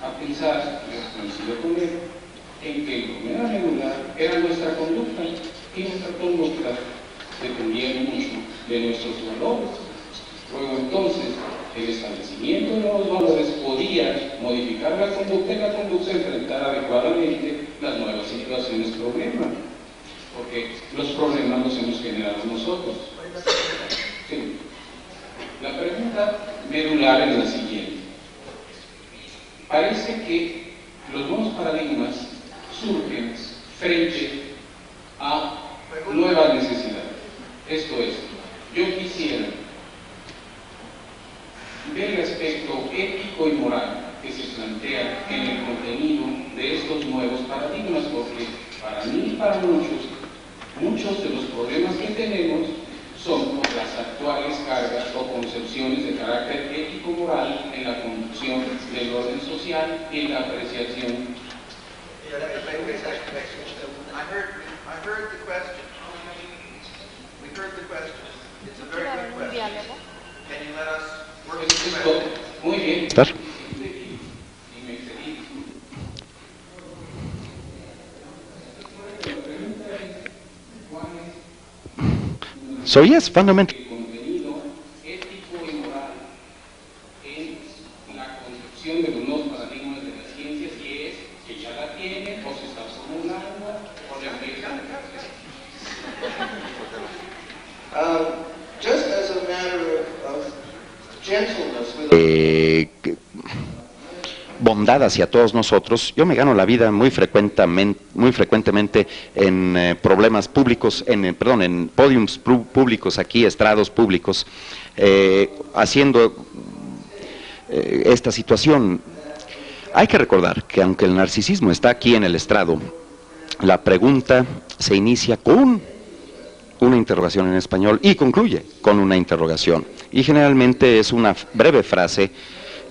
a pensar, yo coincido con él, en que el problema medular era nuestra conducta, y nuestra conducta dependía mucho de nuestros valores. Luego entonces, el establecimiento de nuevos valores podía modificar la conducta y la conducta enfrentar adecuadamente las nuevas situaciones problema, porque los problemas los hemos generado nosotros. Sí. La pregunta medular es la siguiente. Parece que los nuevos paradigmas surgen frente a nuevas necesidades. Esto es, yo quisiera ver el aspecto ético y moral que se plantea en el contenido de estos nuevos paradigmas, porque para mí y para muchos de los problemas que tenemos son por las actuales cargas o concepciones de carácter ético-moral en la conducción del orden social y en la apreciación. I heard the question. We heard the question. It's a very good question. Can you let us work with the question? Muy bien. So yes, fundamentally. Contenido ético y moral en la concepción de los nuevos paradigmas de la ciencia, si es que ya la tiene o se está formulando o le empiezan. Just as a matter of gentleness with Bondad hacia todos nosotros. Yo me gano la vida muy frecuentemente en problemas públicos, en podiums públicos aquí, estrados públicos, haciendo esta situación. Hay que recordar que aunque el narcisismo está aquí en el estrado, la pregunta se inicia con una interrogación en español y concluye con una interrogación. Y generalmente es una breve frase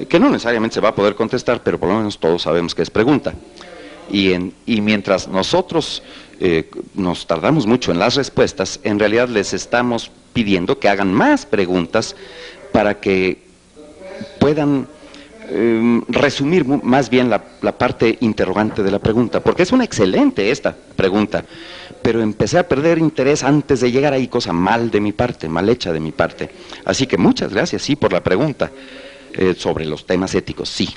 que no necesariamente se va a poder contestar, pero por lo menos todos sabemos que es pregunta. Y mientras nosotros nos tardamos mucho en las respuestas, en realidad les estamos pidiendo que hagan más preguntas para que puedan resumir más bien la parte interrogante de la pregunta, porque es una excelente esta pregunta, pero empecé a perder interés antes de llegar ahí, cosa mal de mi parte, mal hecha de mi parte. Así que muchas gracias, sí, por la pregunta. Sobre los temas éticos, sí.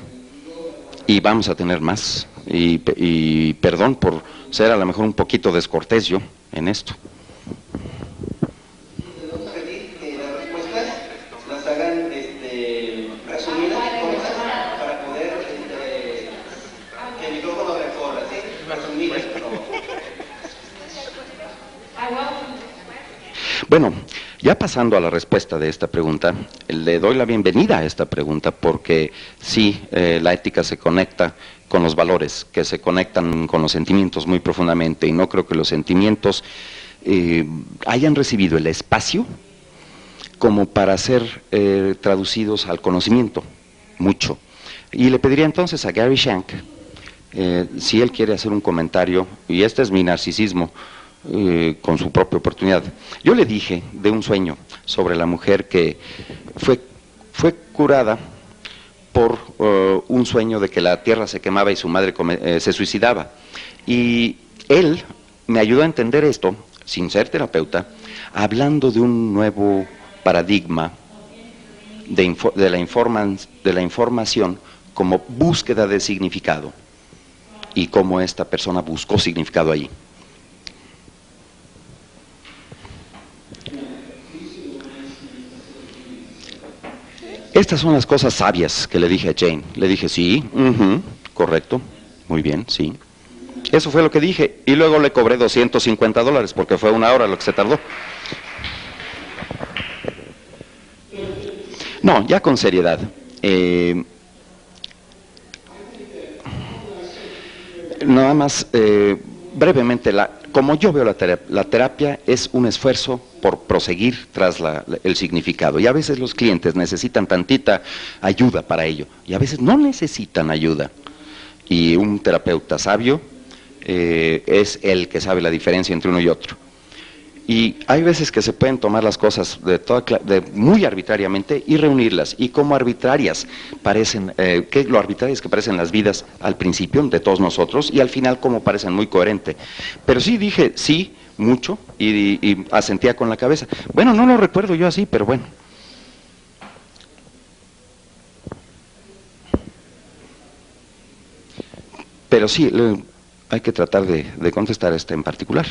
Y vamos a tener más. Y perdón por ser a lo mejor un poquito descortés yo en esto. Vamos a pedir que las respuestas las hagan resumidas para poder que el micrófono recorra, ¿sí? Resumidas, por favor. Bueno, ya pasando a la respuesta de esta pregunta, le doy la bienvenida a esta pregunta porque sí, la ética se conecta con los valores, que se conectan con los sentimientos muy profundamente, y no creo que los sentimientos hayan recibido el espacio como para ser traducidos al conocimiento, mucho. Y le pediría entonces a Gary Shank, si él quiere hacer un comentario, y este es mi narcisismo, con su propia oportunidad. Yo le dije de un sueño sobre la mujer que fue curada por un sueño de que la tierra se quemaba y su madre se suicidaba. Y él me ayudó a entender esto, sin ser terapeuta, hablando de un nuevo paradigma de la información como búsqueda de significado, y cómo esta persona buscó significado allí. Estas son las cosas sabias que le dije a Jane. Le dije, sí, correcto, muy bien, sí. Eso fue lo que dije, y luego le cobré $250, porque fue 1 hora lo que se tardó. No, ya con seriedad. Nada más, brevemente, como yo veo la terapia es un esfuerzo por proseguir tras el significado. Y a veces los clientes necesitan tantita ayuda para ello, y a veces no necesitan ayuda. Y un terapeuta sabio es el que sabe la diferencia entre uno y otro. Y hay veces que se pueden tomar las cosas muy arbitrariamente y reunirlas. Y como arbitrarias parecen, lo arbitrarias que parecen las vidas al principio de todos nosotros, y al final como parecen muy coherentes. Pero sí dije sí, mucho, y asentía con la cabeza. Bueno, no lo recuerdo yo así, pero bueno. Pero sí, hay que tratar de contestar este en particular.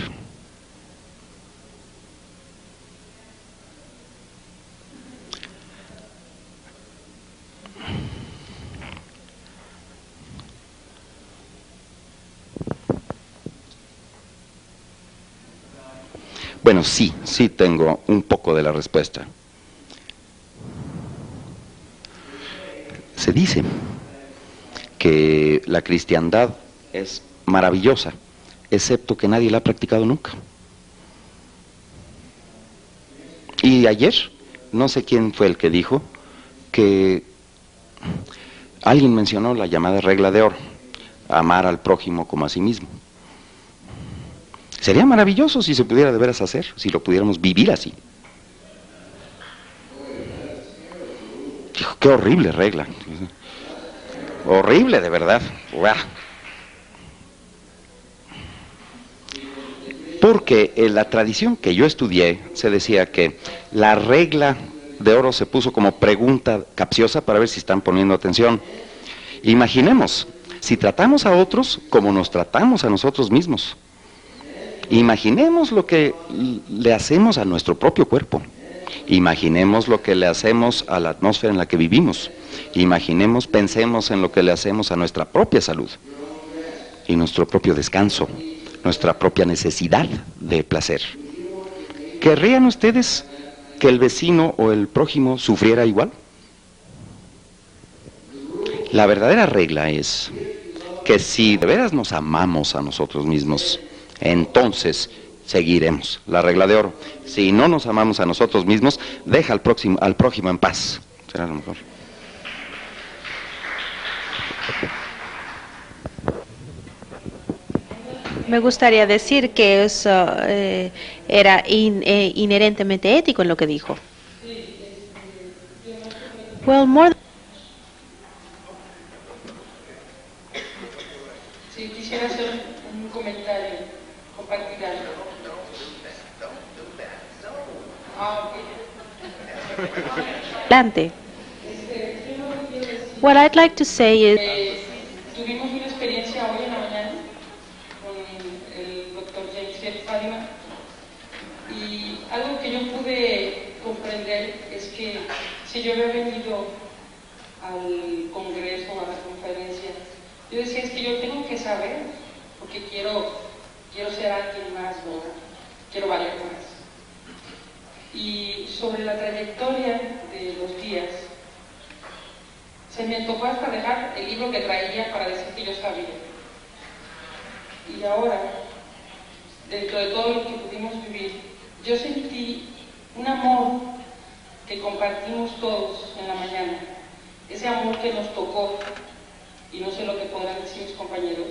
Bueno, sí tengo un poco de la respuesta. Se dice que la cristiandad es maravillosa, excepto que nadie la ha practicado nunca. Y ayer, no sé quién fue el que dijo, que alguien mencionó la llamada regla de oro, amar al prójimo como a sí mismo. Sería maravilloso si se pudiera de veras hacer, si lo pudiéramos vivir así. Qué horrible regla. Horrible, de verdad. ¡Uah! Porque en la tradición que yo estudié se decía que la regla de oro se puso como pregunta capciosa para ver si están poniendo atención. Imaginemos, si tratamos a otros como nos tratamos a nosotros mismos. Imaginemos lo que le hacemos a nuestro propio cuerpo. Imaginemos lo que le hacemos a la atmósfera en la que vivimos. Imaginemos, pensemos en lo que le hacemos a nuestra propia salud y nuestro propio descanso, nuestra propia necesidad de placer. ¿Querrían ustedes que el vecino o el prójimo sufriera igual? La verdadera regla es que si de veras nos amamos a nosotros mismos, entonces seguiremos la regla de oro. Si no nos amamos a nosotros mismos, deja al prójimo en paz. Será lo mejor. Me gustaría decir que eso era inherentemente ético en lo que dijo. Well, Sí, quisiera hacer un comentario, compartir algo. Adelante. What I'd like to say is Tuvimos una experiencia hoy en la mañana con el doctor James Fadima, y algo que yo pude comprender es que si yo había venido al congreso o a la conferencia, yo decía, es que yo tengo que saber, porque quiero ser alguien más, ¿verdad? Quiero valer más. Y sobre la trayectoria de los días, se me tocó hasta dejar el libro que traía para decir que yo sabía. Y ahora, dentro de todo lo que pudimos vivir, yo sentí un amor que compartimos todos en la mañana. Ese amor que nos tocó, y no sé lo que podrán decir mis compañeros,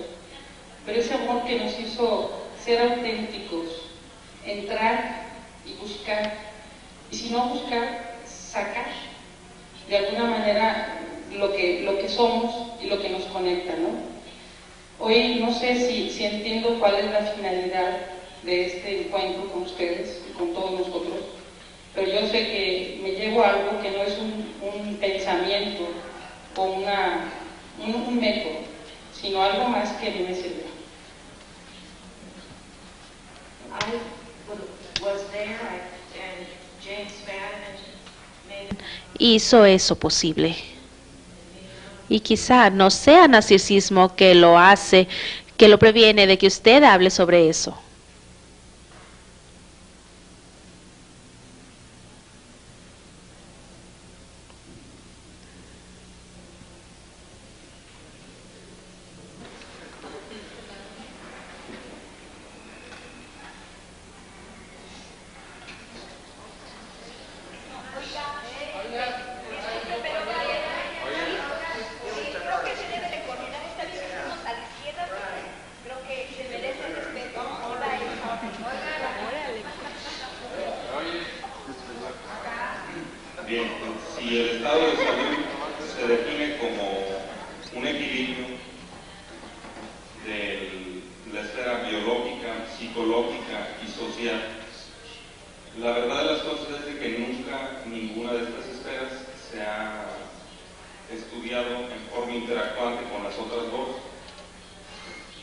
pero ese amor que nos hizo ser auténticos, entrar y buscar, y si no buscar, sacar. De alguna manera lo que somos y lo que nos conecta, ¿no? Hoy no sé si entiendo cuál es la finalidad de este encuentro con ustedes y con todos nosotros, pero yo sé que me llevo a algo que no es un pensamiento o un método, sino algo más que me sirve. Hizo eso posible. Y quizá no sea narcisismo que lo hace, que lo previene de que usted hable sobre eso. Bien, si el estado de salud se define como un equilibrio de la esfera biológica, psicológica y social, la verdad de las cosas es de que nunca ninguna de estas esferas se ha estudiado en forma interactuante con las otras dos.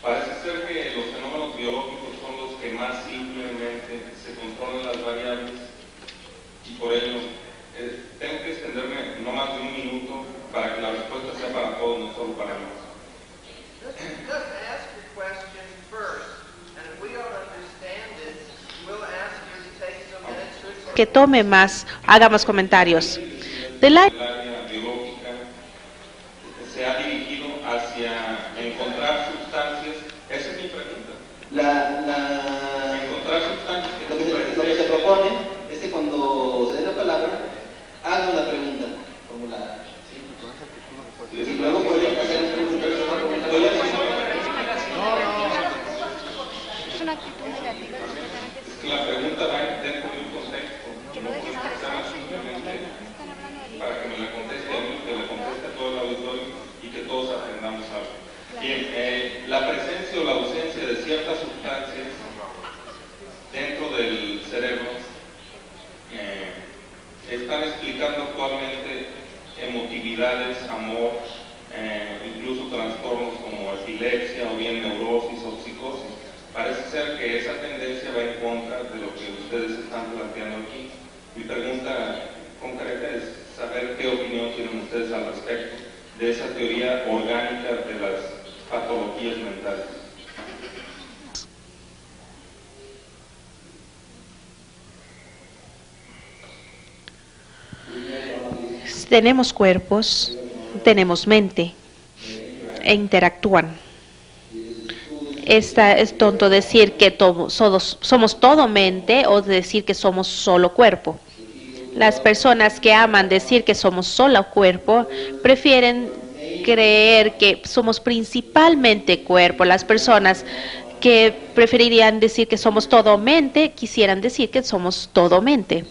Parece ser que los fenómenos biológicos son los que más simplemente se controlan las variables y por ello tengo que extenderme no más de un minuto para que la respuesta sea para todos, no solo para mí. Just ask your question first, and if we don't understand it, we'll ask you to take some minutes to explain. Que tome más, haga más comentarios. El área biológica se ha dirigido hacia encontrar sustancias. Esa es mi pregunta. Encontrar sustancias. Lo que se propone es que cuando se dé la palabra, haga una pregunta formulada. ¿Sí? Y luego podrían hacer una pregunta. Es una actitud negativa. La pregunta va dentro de un contexto, no puede ser simplemente para que me la conteste a mí, que le conteste a todo el auditorio y que todos aprendamos algo. Bien, la presencia o la ausencia de ciertas sustancias dentro del cerebro están explicando actualmente emotividades, amor, incluso trastornos como epilepsia o bien neurosis o psicosis. Parece ser que esa tendencia va en contra de lo que ustedes están planteando aquí. Mi pregunta concreta es saber qué opinión tienen ustedes al respecto de esa teoría orgánica de las patologías mentales. Tenemos cuerpos, tenemos mente e interactúan. Es tonto decir que somos todo mente o decir que somos solo cuerpo. Las personas que aman decir que somos solo cuerpo prefieren creer que somos principalmente cuerpo. Las personas que preferirían decir que somos todo mente quisieran decir que somos todo mente.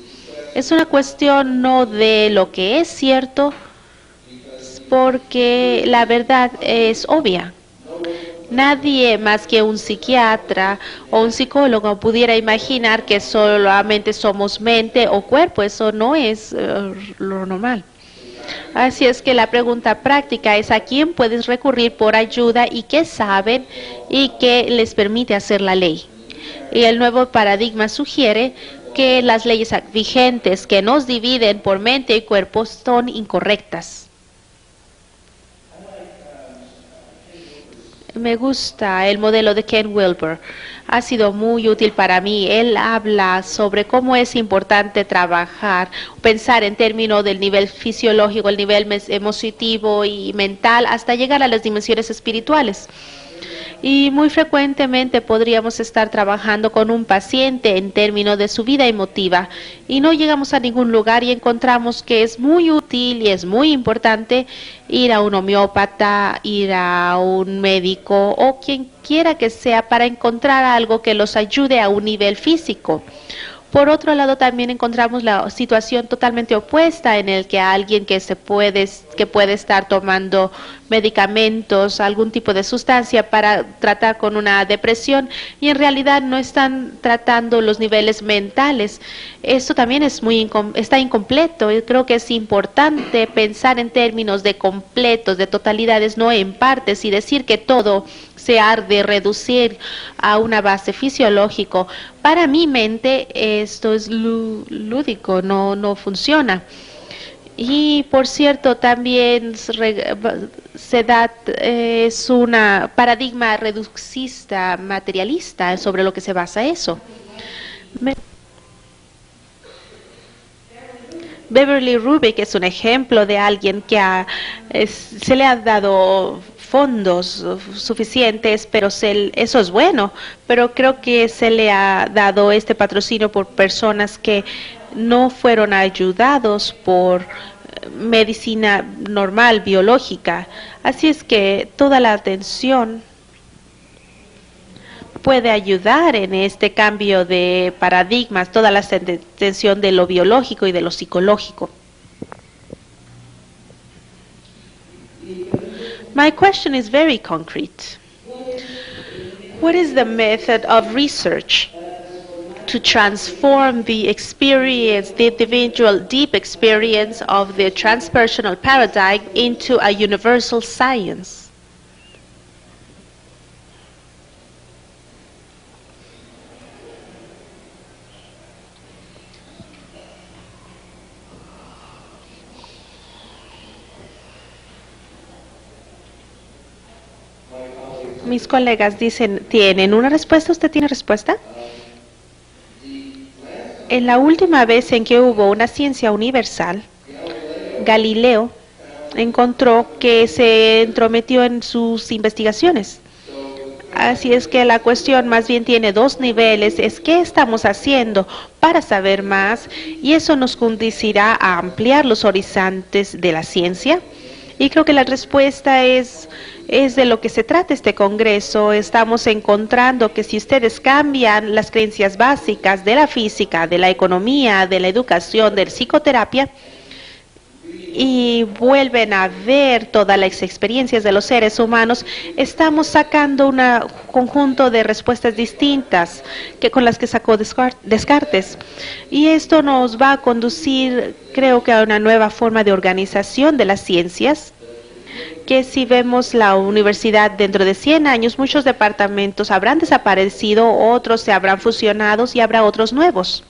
Es una cuestión no de lo que es cierto, porque la verdad es obvia. Nadie más que un psiquiatra o un psicólogo pudiera imaginar que solamente somos mente o cuerpo. Eso no es lo normal. Así es que la pregunta práctica es a quién puedes recurrir por ayuda y qué saben y qué les permite hacer la ley. Y el nuevo paradigma sugiere que las leyes vigentes que nos dividen por mente y cuerpo son incorrectas. Me gusta el modelo de Ken Wilber. Ha sido muy útil para mí. Él habla sobre cómo es importante trabajar, pensar en términos del nivel fisiológico, el nivel emotivo y mental, hasta llegar a las dimensiones espirituales. Y muy frecuentemente podríamos estar trabajando con un paciente en términos de su vida emotiva y no llegamos a ningún lugar y encontramos que es muy útil y es muy importante ir a un homeópata, ir a un médico o quien quiera que sea para encontrar algo que los ayude a un nivel físico. Por otro lado, también encontramos la situación totalmente opuesta en el que alguien que puede estar tomando medicamentos, algún tipo de sustancia para tratar con una depresión y en realidad no están tratando los niveles mentales. Esto también está incompleto. Yo creo que es importante pensar en términos de completos, de totalidades, no en partes, y decir que todo se ha de reducir a una base fisiológico. Para mi mente esto es lúdico, no funciona. Y por cierto, también es un paradigma reducista, materialista, sobre lo que se basa eso. Beverly Rubik es un ejemplo de alguien que se le ha dado fondos suficientes, pero eso es bueno, pero creo que se le ha dado este patrocinio por personas que no fueron ayudados por medicina normal, biológica. Así es que toda la atención puede ayudar en este cambio de paradigmas, toda la atención de lo biológico y de lo psicológico. My question is very concrete. What is the method of research to transform the experience, the individual deep experience of the transpersonal paradigm into a universal science? Mis colegas dicen, ¿tienen una respuesta? ¿Usted tiene respuesta? En la última vez en que hubo una ciencia universal, Galileo encontró que se entrometió en sus investigaciones. Así es que la cuestión más bien tiene dos niveles, es qué estamos haciendo para saber más, y eso nos conducirá a ampliar los horizontes de la ciencia. Y creo que la respuesta es de lo que se trata este congreso. Estamos encontrando que si ustedes cambian las creencias básicas de la física, de la economía, de la educación, de la psicoterapia, y vuelven a ver todas las experiencias de los seres humanos, estamos sacando un conjunto de respuestas distintas con las que sacó Descartes. Y esto nos va a conducir, creo que, a una nueva forma de organización de las ciencias, que si vemos la universidad dentro de 100 años, muchos departamentos habrán desaparecido, otros se habrán fusionado y habrá otros nuevos.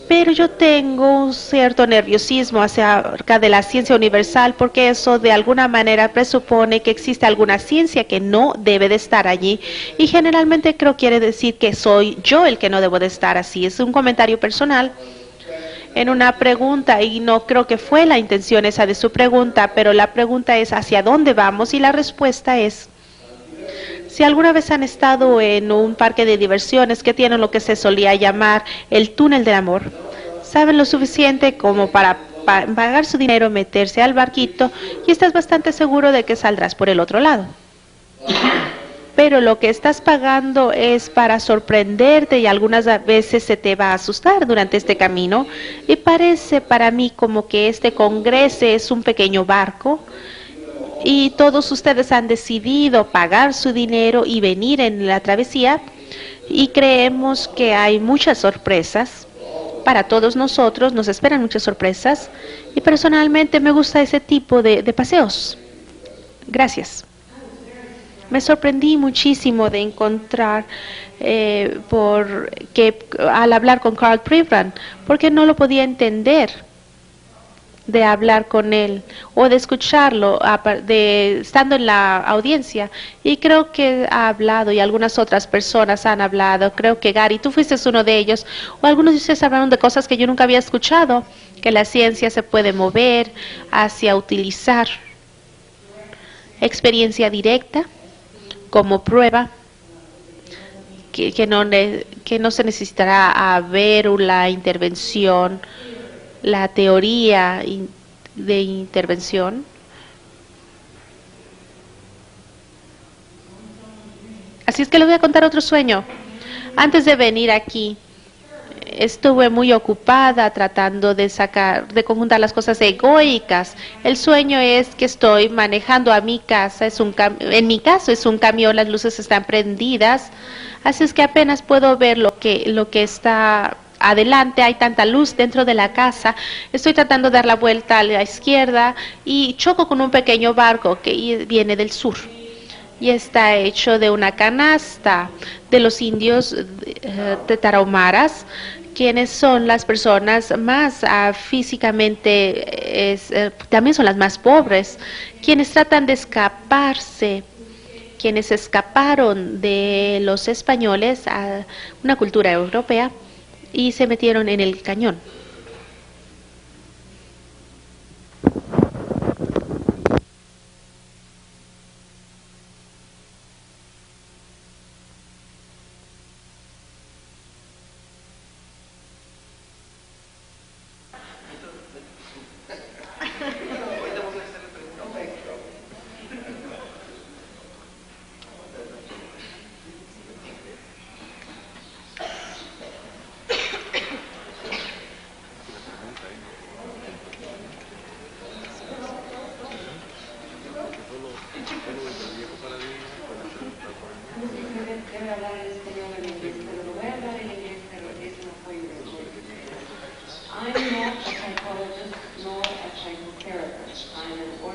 Pero yo tengo un cierto nerviosismo acerca de la ciencia universal, porque eso de alguna manera presupone que existe alguna ciencia que no debe de estar allí, y generalmente creo quiere decir que soy yo el que no debo de estar así. Es un comentario personal en una pregunta, y no creo que fue la intención esa de su pregunta, pero la pregunta es ¿hacia dónde vamos? Y la respuesta es: si alguna vez han estado en un parque de diversiones que tiene lo que se solía llamar el túnel del amor, saben lo suficiente como para pagar su dinero, meterse al barquito, y estás bastante seguro de que saldrás por el otro lado. Pero lo que estás pagando es para sorprenderte, y algunas veces se te va a asustar durante este camino, y parece para mí como que este congreso es un pequeño barco, y todos ustedes han decidido pagar su dinero y venir en la travesía, y creemos que hay muchas sorpresas para todos nosotros, nos esperan muchas sorpresas, y personalmente me gusta ese tipo de paseos. Gracias. Me sorprendí muchísimo de encontrar al hablar con Carl Pribran, porque no lo podía entender, de hablar con él o de escucharlo estando en la audiencia, y creo que ha hablado y algunas otras personas han hablado. Creo que Gary, tú fuiste uno de ellos, o algunos de ustedes hablaron de cosas que yo nunca había escuchado, que la ciencia se puede mover hacia utilizar experiencia directa como prueba, que no se necesitará ver la intervención, la teoría de intervención. Así es que les voy a contar otro sueño. Antes de venir aquí, estuve muy ocupada tratando de conjuntar las cosas egoicas. El sueño es que estoy manejando a mi casa, en mi caso es un camión, las luces están prendidas, así es que apenas puedo ver lo que está adelante, hay tanta luz dentro de la casa. Estoy tratando de dar la vuelta a la izquierda y choco con un pequeño barco que viene del sur. Y está hecho de una canasta de los indios tarahumaras, quienes son las personas más físicamente, también son las más pobres, quienes tratan de escaparse, quienes escaparon de los españoles a una cultura europea y se metieron en el cañón.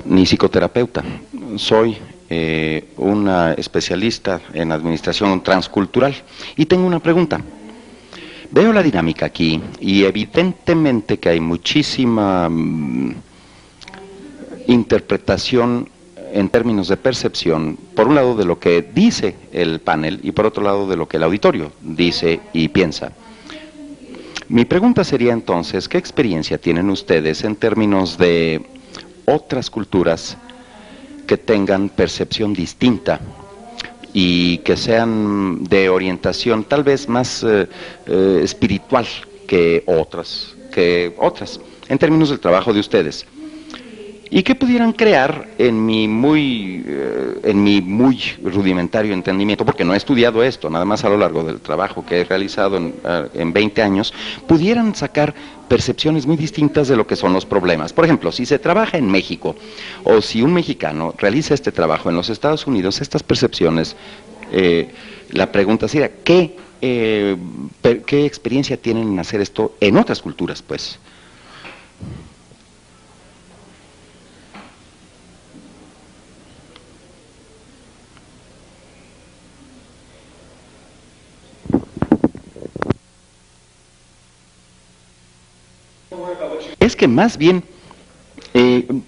Ni psicoterapeuta, soy una especialista en administración transcultural y tengo una pregunta. Veo la dinámica aquí y evidentemente que hay muchísima interpretación en términos de percepción, por un lado de lo que dice el panel y por otro lado de lo que el auditorio dice y piensa. Mi pregunta sería entonces, ¿qué experiencia tienen ustedes en términos de otras culturas que tengan percepción distinta y que sean de orientación tal vez más espiritual que otras, en términos del trabajo de ustedes? Y que pudieran crear en mi muy rudimentario entendimiento, porque no he estudiado esto, nada más a lo largo del trabajo que he realizado en 20 años, pudieran sacar percepciones muy distintas de lo que son los problemas. Por ejemplo, si se trabaja en México, o si un mexicano realiza este trabajo en los Estados Unidos, estas percepciones, la pregunta sería, ¿qué experiencia tienen en hacer esto en otras culturas, pues? Es que más bien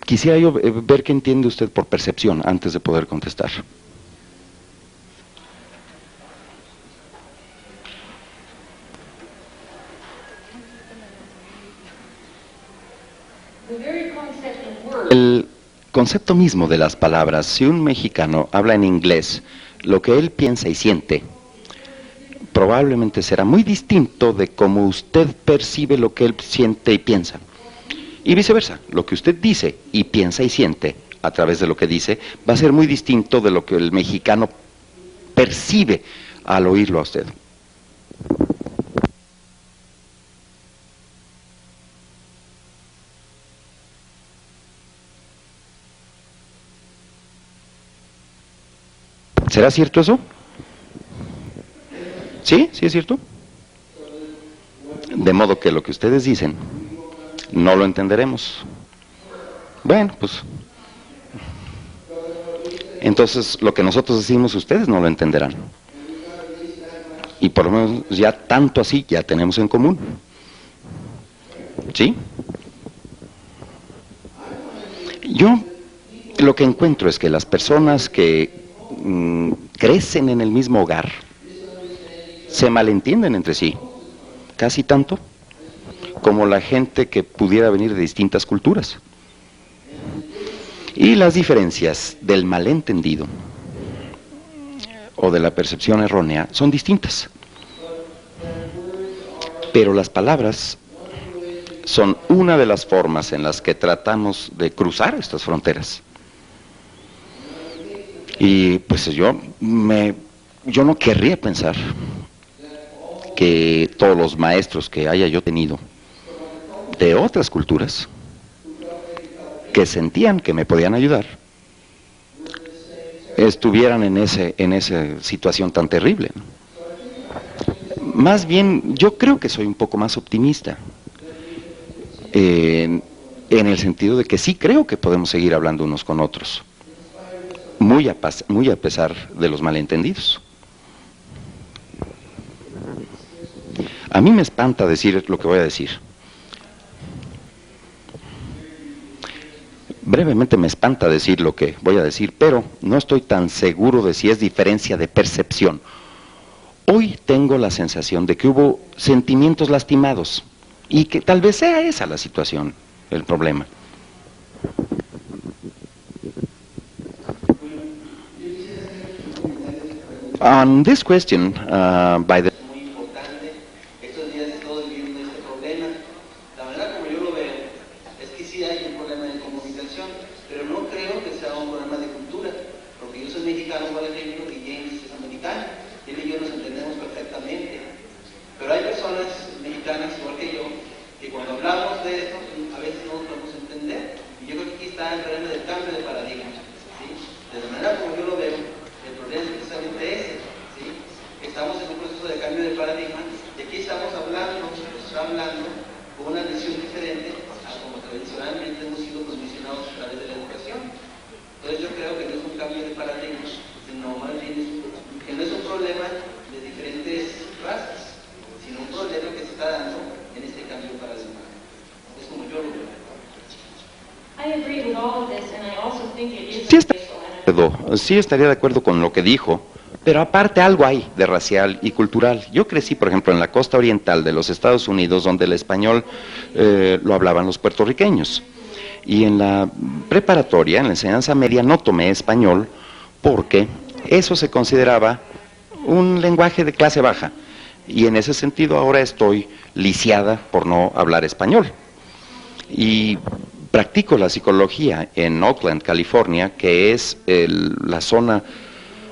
quisiera yo ver qué entiende usted por percepción antes de poder contestar. El concepto mismo de las palabras, si un mexicano habla en inglés, lo que él piensa y siente probablemente será muy distinto de cómo usted percibe lo que él siente y piensa. Y viceversa, lo que usted dice y piensa y siente a través de lo que dice va a ser muy distinto de lo que el mexicano percibe al oírlo a usted. ¿Será cierto eso? ¿Sí? ¿Sí es cierto? De modo que lo que ustedes dicen no lo entenderemos. Bueno, pues entonces lo que nosotros decimos ustedes no lo entenderán. Y por lo menos ya tanto así ya tenemos en común. ¿Sí? Yo lo que encuentro es que las personas que crecen en el mismo hogar se malentienden entre sí, casi tanto como la gente que pudiera venir de distintas culturas. Y las diferencias del malentendido o de la percepción errónea son distintas. Pero las palabras son una de las formas en las que tratamos de cruzar estas fronteras. Y pues yo no querría pensar que todos los maestros que haya yo tenido de otras culturas que sentían que me podían ayudar estuvieran en esa situación tan terrible. Más bien, yo creo que soy un poco más optimista, en el sentido de que sí creo que podemos seguir hablando unos con otros, muy a pesar de los malentendidos. A mí me espanta decir lo que voy a decir. Brevemente me espanta decir lo que voy a decir, pero no estoy tan seguro de si es diferencia de percepción. Hoy tengo la sensación de que hubo sentimientos lastimados y que tal vez sea esa la situación, el problema. On this question, by the Muy importante, estos días todos viviendo este problema. La manera como yo lo veo es que sí hay un problema de comunicación, pero no creo que sea un problema de cultura, porque yo soy mexicano, por ejemplo, y James es americano, él y yo nos entendemos perfectamente, pero hay personas mexicanas igual que yo, que cuando hablamos de esto, a veces no nos podemos entender, y yo creo que aquí está el problema del cambio de paradigma, ¿sí? De la manera como yo lo veo, el problema es precisamente ese, ¿sí? Estamos en un proceso de cambio de paradigma, y aquí estamos hablando, con una visión diferente a como tradicionalmente hemos sido condicionados a través de la educación. Entonces yo creo que no es un cambio de paradigma, sino más bien que no es un problema de diferentes razas, sino un problema que se está dando en este cambio de paradigma. Es como yo lo veo. Sí estaría de acuerdo con lo que dijo, pero aparte algo hay de racial y cultural. Yo crecí, por ejemplo, en la costa oriental de los Estados Unidos, donde el español lo hablaban los puertorriqueños. Y en la preparatoria, en la enseñanza media, no tomé español porque eso se consideraba un lenguaje de clase baja. Y en ese sentido ahora estoy lisiada por no hablar español. Y practico la psicología en Oakland, California, que es la zona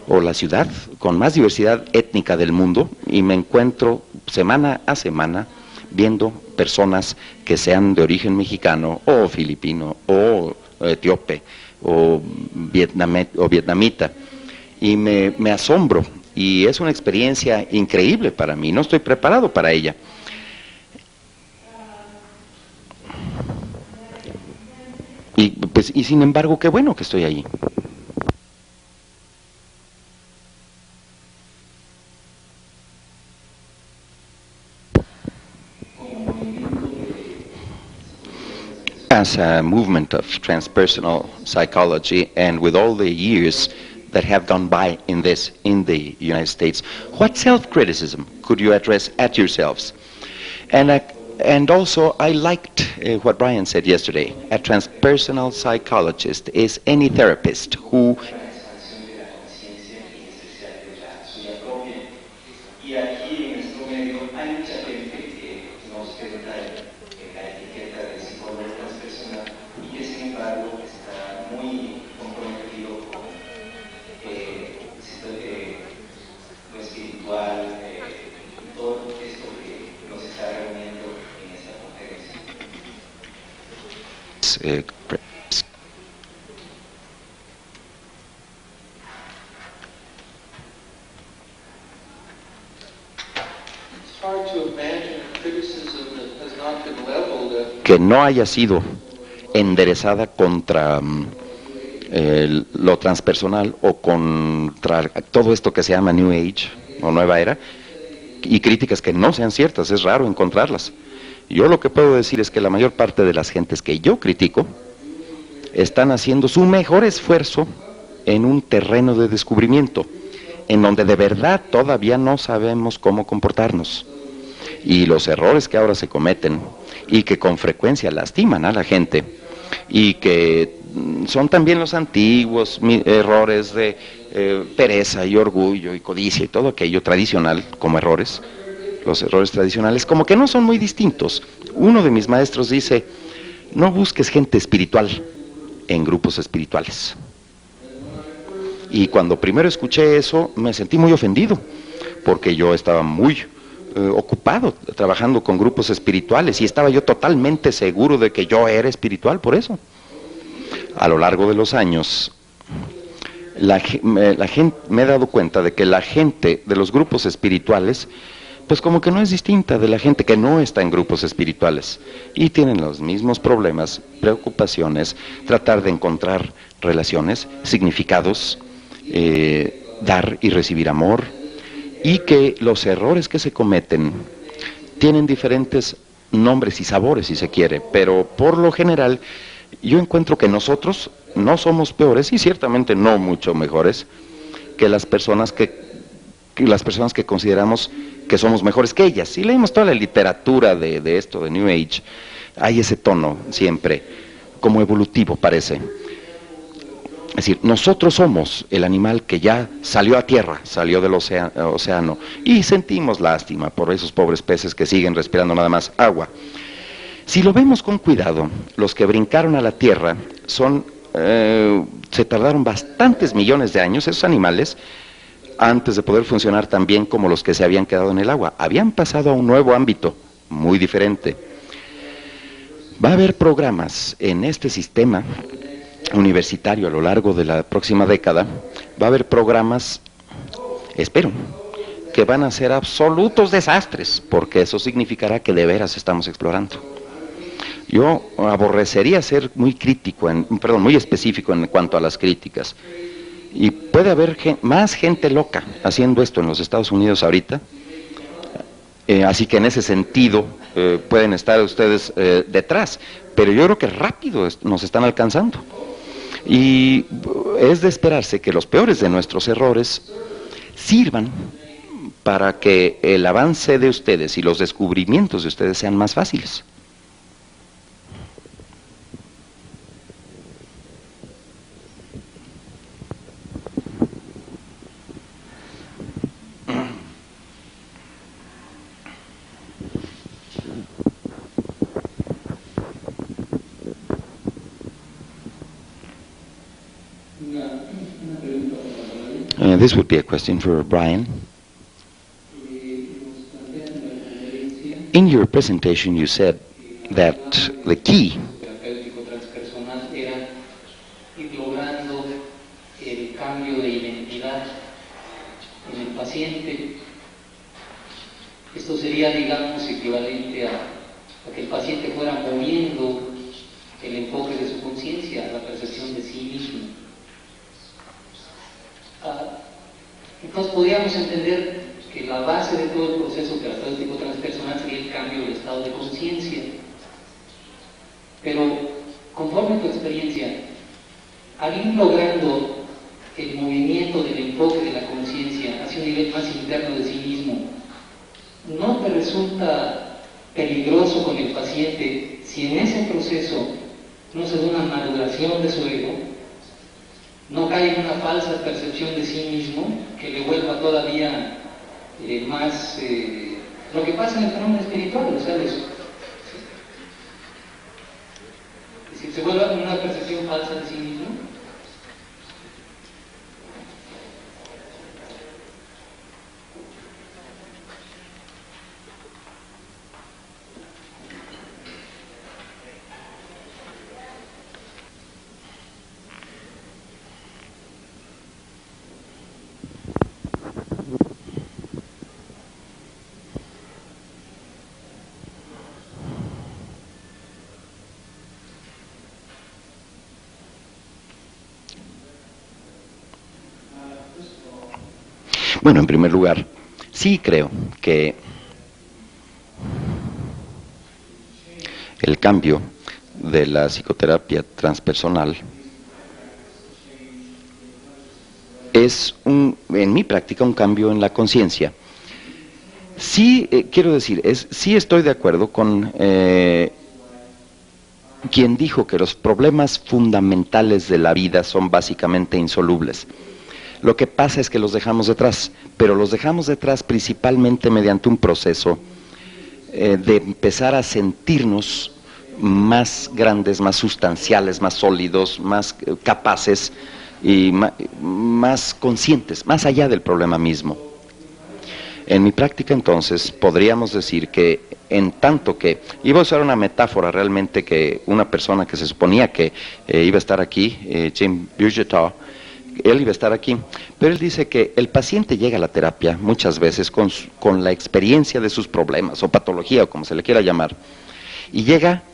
o la ciudad con más diversidad étnica del mundo, y me encuentro semana a semana viendo personas que sean de origen mexicano o filipino o etíope o vietnamita, y me asombro, y es una experiencia increíble para mí. No estoy preparado para ella. Y sin embargo, qué bueno que estoy allí. As a movement of transpersonal psychology, and with all the years that have gone by in the United States, what self-criticism could you address at yourselves? And also, I liked what Brian said yesterday. A transpersonal psychologist is any therapist who que no haya sido enderezada contra lo transpersonal o contra todo esto que se llama New Age o Nueva Era, y críticas que no sean ciertas. Es raro encontrarlas. Yo lo que puedo decir es que la mayor parte de las gentes que yo critico están haciendo su mejor esfuerzo en un terreno de descubrimiento, en donde de verdad todavía no sabemos cómo comportarnos. Y los errores que ahora se cometen y que con frecuencia lastiman a la gente, y que son también los antiguos errores de pereza y orgullo y codicia y todo aquello tradicional como errores, los errores tradicionales, como que no son muy distintos. Uno de mis maestros dice: no busques gente espiritual en grupos espirituales. Y cuando primero escuché eso me sentí muy ofendido, porque yo estaba muy ocupado trabajando con grupos espirituales y estaba yo totalmente seguro de que yo era espiritual por eso. A lo largo de los años, me he dado cuenta de que la gente de los grupos espirituales, pues como que no es distinta de la gente que no está en grupos espirituales y tienen los mismos problemas, preocupaciones, tratar de encontrar relaciones, significados, dar y recibir amor, y que los errores que se cometen tienen diferentes nombres y sabores, si se quiere, pero por lo general yo encuentro que nosotros no somos peores y ciertamente no mucho mejores que las personas que consideramos que somos mejores que ellas. Si leemos toda la literatura de esto, de New Age, hay ese tono siempre, como evolutivo parece. Es decir, nosotros somos el animal que ya salió a tierra, salió del océano, y sentimos lástima por esos pobres peces que siguen respirando nada más agua. Si lo vemos con cuidado, los que brincaron a la tierra se tardaron bastantes millones de años, esos animales, antes de poder funcionar tan bien como los que se habían quedado en el agua. Habían pasado a un nuevo ámbito, muy diferente. Va a haber programas en este sistema universitario a lo largo de la próxima década, va a haber programas, espero, que van a ser absolutos desastres, porque eso significará que de veras estamos explorando. Yo aborrecería ser muy crítico, muy específico en cuanto a las críticas, y puede haber más gente loca haciendo esto en los Estados Unidos ahorita, así que en ese sentido pueden estar ustedes detrás, pero yo creo que rápido nos están alcanzando. Y es de esperarse que los peores de nuestros errores sirvan para que el avance de ustedes y los descubrimientos de ustedes sean más fáciles. This would be a question for Brian. In your presentation you said that the key terapéutico transpersonal era ir logrando el cambio de identidad en el paciente. Esto sería, digamos, equivalente a que el paciente fuera moviendo el enfoque de su conciencia, la percepción de sí mismo. Entonces podríamos entender que la base de todo el proceso terapéutico transpersonal sería el cambio del estado de conciencia. Pero, conforme a tu experiencia, al ir logrando el movimiento del enfoque de la conciencia hacia un nivel más interno de sí mismo, ¿no te resulta peligroso con el paciente si en ese proceso no se da una maduración de su ego? ¿No cae en una falsa percepción de sí mismo que le vuelva todavía más lo que pasa en el fenómeno espiritual? O sea, es decir, se vuelva una percepción falsa de sí mismo. Bueno, en primer lugar, sí creo que el cambio de la psicoterapia transpersonal es en mi práctica un cambio en la conciencia. Sí, quiero decir, sí estoy de acuerdo con quien dijo que los problemas fundamentales de la vida son básicamente insolubles. Lo que pasa es que los dejamos detrás, pero los dejamos detrás principalmente mediante un proceso de empezar a sentirnos más grandes, más sustanciales, más sólidos, más capaces y más conscientes, más allá del problema mismo. En mi práctica, entonces, podríamos decir que en tanto que, iba a usar una metáfora realmente, que una persona que se suponía que iba a estar aquí, Jim Burgetaw, él iba a estar aquí, pero él dice que el paciente llega a la terapia muchas veces con la experiencia de sus problemas, o patología, o como se le quiera llamar, y llega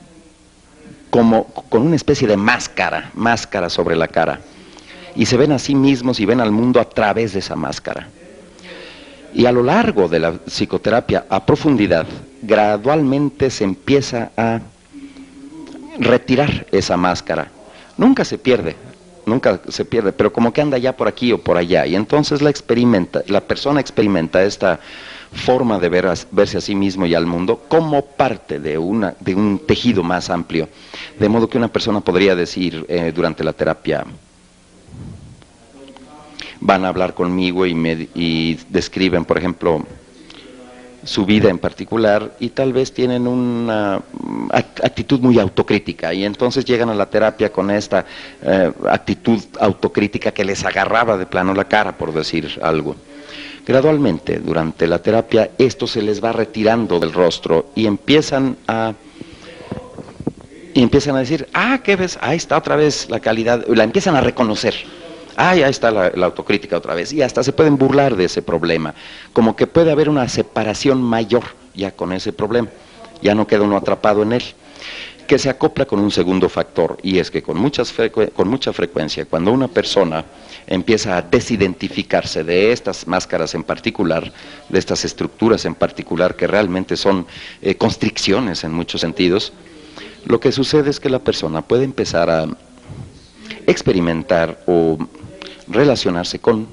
como con una especie de máscara sobre la cara, y se ven a sí mismos y ven al mundo a través de esa máscara. Y a lo largo de la psicoterapia a profundidad, gradualmente se empieza a retirar esa máscara. Nunca se pierde, pero como que anda ya por aquí o por allá. Y entonces la persona experimenta esta forma de verse a sí mismo y al mundo como parte de un tejido más amplio. De modo que una persona podría decir durante la terapia: van a hablar conmigo y describen, por ejemplo, su vida en particular, y tal vez tienen una actitud muy autocrítica, y entonces llegan a la terapia con esta actitud autocrítica que les agarraba de plano la cara, por decir algo. Gradualmente, durante la terapia, esto se les va retirando del rostro y empiezan a decir: ah, ¿qué ves? Ahí está otra vez la calidad, la empiezan a reconocer. Ahí está la autocrítica otra vez, y hasta se pueden burlar de ese problema, como que puede haber una separación mayor ya con ese problema, ya no queda uno atrapado en él, que se acopla con un segundo factor, y es que con mucha frecuencia, cuando una persona empieza a desidentificarse de estas máscaras en particular, de estas estructuras en particular, que realmente son constricciones en muchos sentidos, lo que sucede es que la persona puede empezar a experimentar o relacionarse con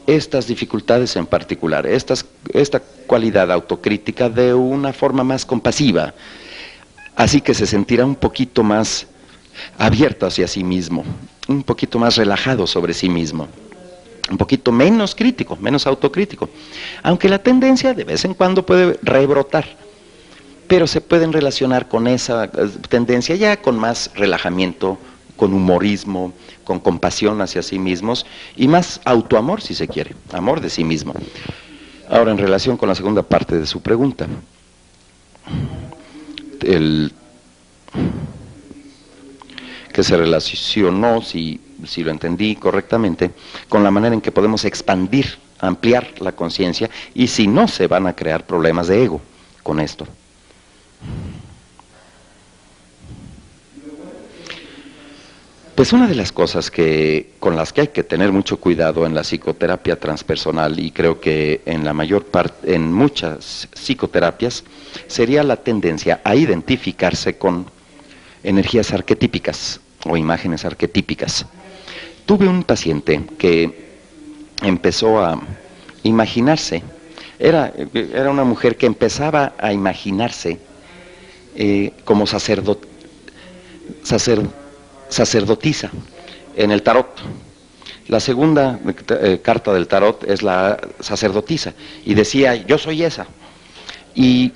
estas dificultades en particular, esta cualidad autocrítica de una forma más compasiva, así que se sentirá un poquito más abierto hacia sí mismo, un poquito más relajado sobre sí mismo, un poquito menos crítico, menos autocrítico, aunque la tendencia de vez en cuando puede rebrotar, pero se pueden relacionar con esa tendencia ya con más relajamiento, con humorismo, con compasión hacia sí mismos y más autoamor, si se quiere, amor de sí mismo. Ahora, en relación con la segunda parte de su pregunta, que se relacionó, si lo entendí correctamente, con la manera en que podemos expandir, ampliar la conciencia, y si no se van a crear problemas de ego con esto. Pues una de las cosas con las que hay que tener mucho cuidado en la psicoterapia transpersonal, y creo que en muchas psicoterapias, sería la tendencia a identificarse con energías arquetípicas o imágenes arquetípicas. Tuve un paciente que empezó a imaginarse, era una mujer que empezaba a imaginarse como sacerdotisa en el tarot. La segunda carta del tarot es la sacerdotisa, y decía: yo soy esa, y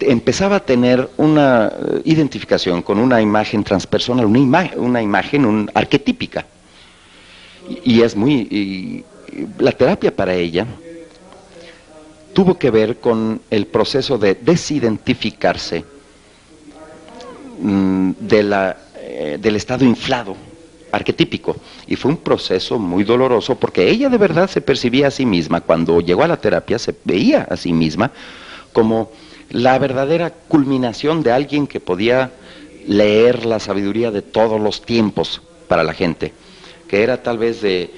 empezaba a tener una identificación con una imagen transpersonal, una imagen arquetípica, y la terapia para ella tuvo que ver con el proceso de desidentificarse del estado inflado arquetípico, y fue un proceso muy doloroso, porque ella de verdad se percibía a sí misma, cuando llegó a la terapia se veía a sí misma como la verdadera culminación de alguien que podía leer la sabiduría de todos los tiempos para la gente, que era tal vez de